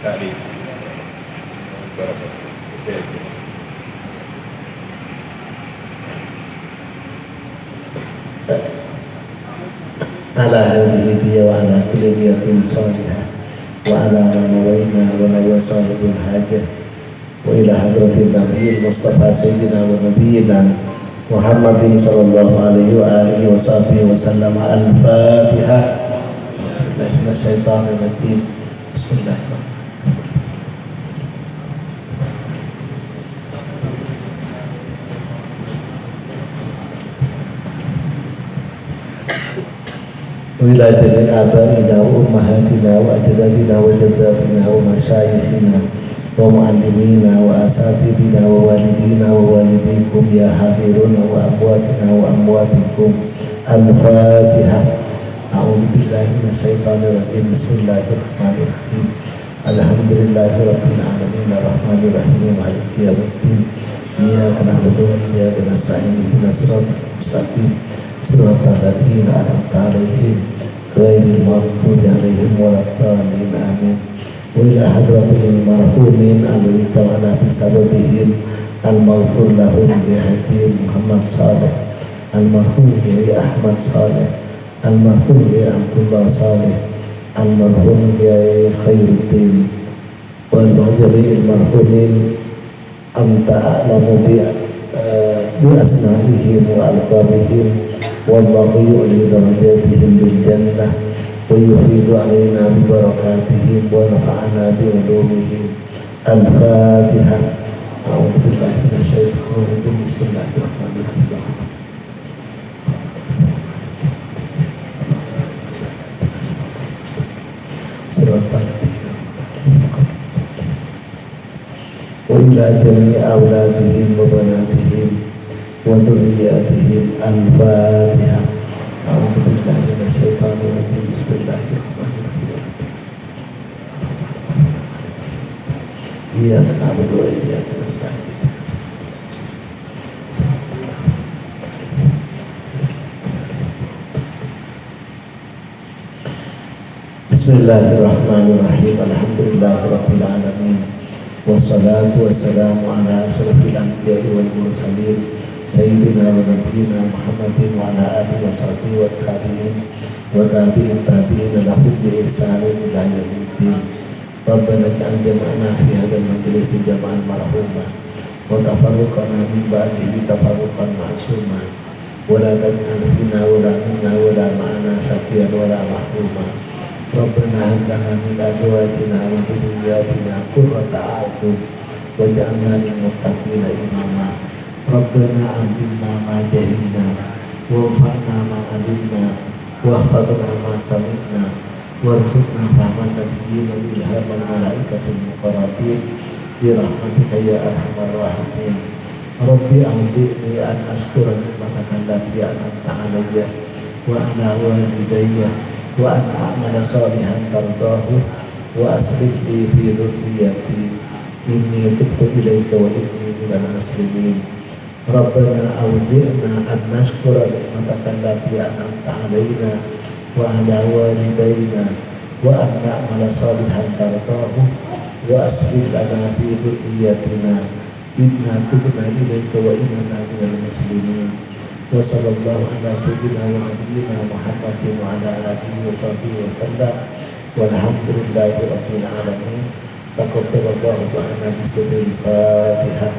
Tadi. Ala hadhihi biya wa ala kulli niyatin salihah wa ala ma nawayna wa nawa sahibul hajah wa ila hadratin nabiyil mustafa sayyidina wa nabiyina Muhammadin sallallahu alaihi wa alihi wa sahbihi wa sallam. Al-Fatihah. Minasyaitonir rajim. Bismillahirrahmanirrahim. وإلى جميع آبائنا وأمهاتنا وأجدادنا وجداتنا ومشايخنا ومعلمينا وأساتذتنا ووالدينا ووالديكم يا حاضرون وأمواتنا وأمواتكم. الفاتحة. أعوذ بالله من الشيطان الرجيم. بسم الله الرحمن الرحيم. الحمد لله رب العالمين الرحمن الرحيم مالك يوم الدين. إياك نعبد وإياك نستعين اهدنا الصراط المستقيم صراط الذين أنعمت عليهم غير المغضوب عليهم ولا الضالين. آمين. وإلى حضرة المرحومين الذين توعنا بسببهم المغفور لهم بحكيم محمد صالح المرحوم يا أحمد صالح المرحوم يا عبد الله صالح المرحوم يا خير الدين والجميع المرحومين أنت أعلم بأسمائهم وألقابهم والله يعلي درجاتهم بالجنة ويفيد علينا ببركاتهم ونفعنا بعلومهم. الفاتحة. أعوذ بالله من الشيطان الرجيم. بسم الله الرحمن الرحيم. وإلى جميع أولادهم وبناتهم وذرياتهم. الفاتحة. أعوذ بالله من الشيطان الرجيم. بسم الله الرحمن الرحيم. إياك نعبد وإياك نستعين. بسم الله الرحمن الرحيم. الحمد لله رب العالمين والصلاة والسلام على أشرف الأنبياء والمرسلين سيدنا ونبينا محمد وعلى آله وصحبه والتابعين وتابعين لهم بإحسان إلى يوم الدين. Rabbana ij'al jama'ana fi hadzal majlis jama'an marhuma wa tafarruqana min ba'dihi tafarruqan ma'suma wa la taj'al fina wa la minna wa la ma'ana shaqiyan wa la mahruma. Rabbana hab lana min azwajina wa dhurriyyatina qurrata a'yun waj'alna lil muttaqina imama. Rabbana alimna ma jahilna wanfa'na ma 'alimna wahfadna ma sami'na warzuqna fahman nabiyina wa ilhaman malaikatil muqarrabin birahmatika ya arhamar rahimin. Rabbi auzi'ni an ashkura ni'mataka allati an'amta 'alayya wa ala walidayya wa an a'mala salihan tardahu wa aslih li fi dhurriyyati inni tubtu ilaika wa inni minal muslimin. Rabbana auzi'na an nashkura ni'mataka allati an'amta 'alaina wa ala walidayna wa an na'mala salihan tardahu wa aslih lana fi dhurriyyatina inna tubna ilaika wa inna minal muslimin. Wa sallallahu ala sayyidina wa nabiyyina Muhammadin wa ala alihi wa sahbihi wa sallam walhamdulillahi rabbil alamin. Taqabbalallahu ma'ana bisirril Fatihah.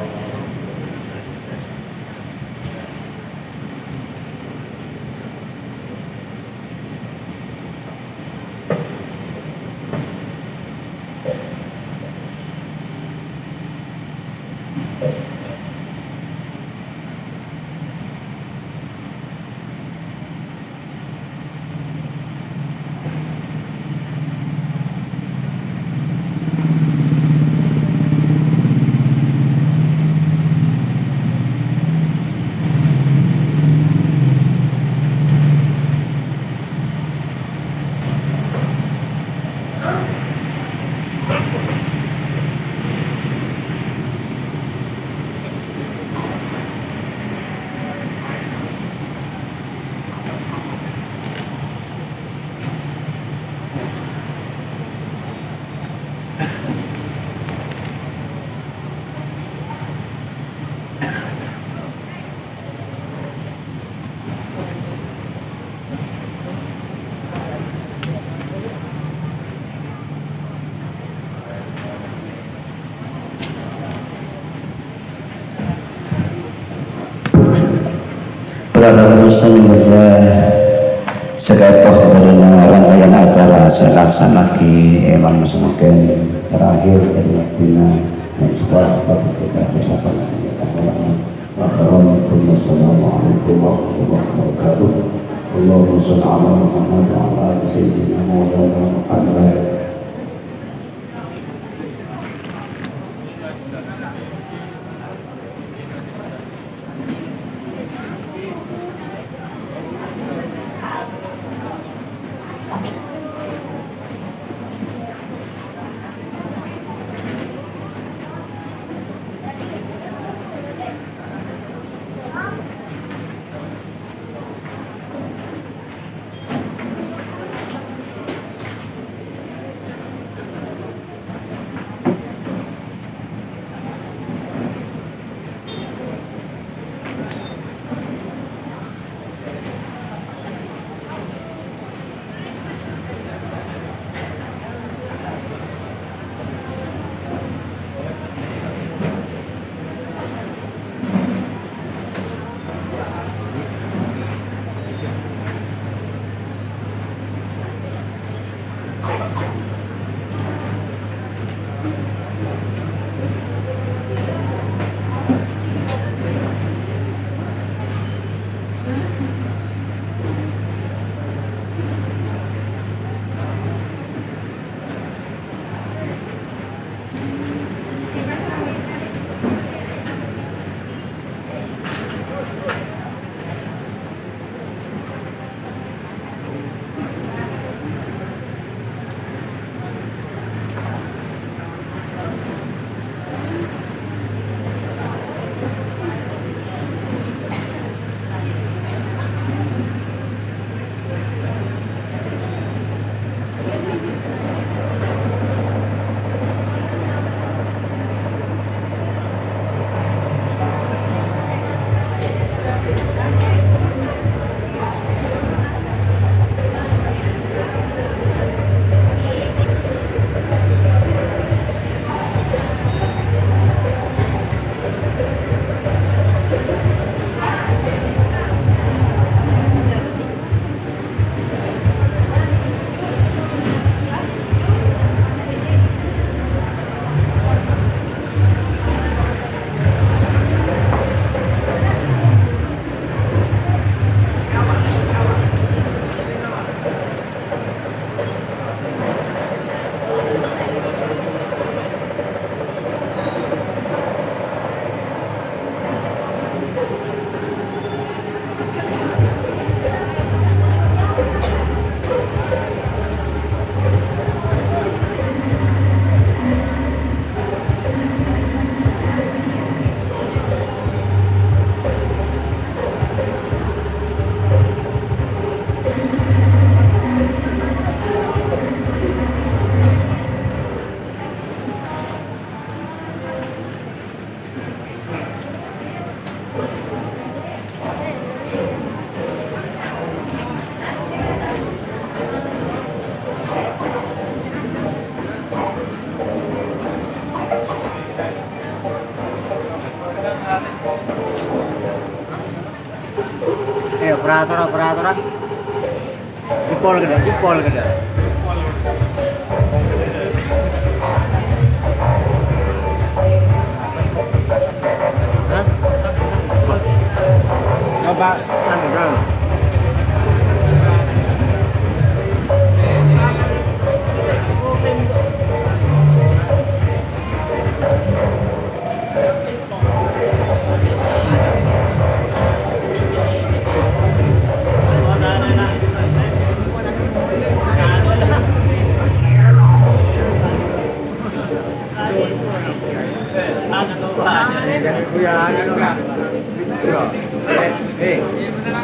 Sekatoh pada rangkaian acara selaksanaki emang semakin terakhir dari waktunya yang sudah pas kita bersama Assalamualaikum warahmatullahi wabarakatuh. Allahumma shalli ala Muhammad wa ala ali sayyidina Maulana Muhammad. Operator. Jempol gede. Hah? Coba anu dong.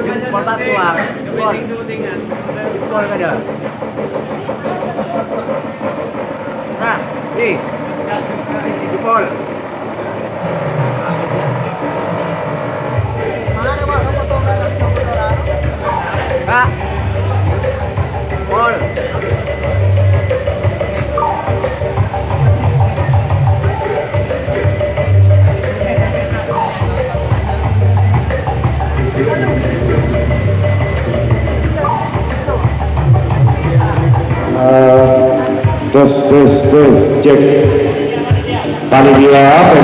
Jempol batuang. Jempol gede. Nah, jempol. Kak. Jempol. Tes cek panitia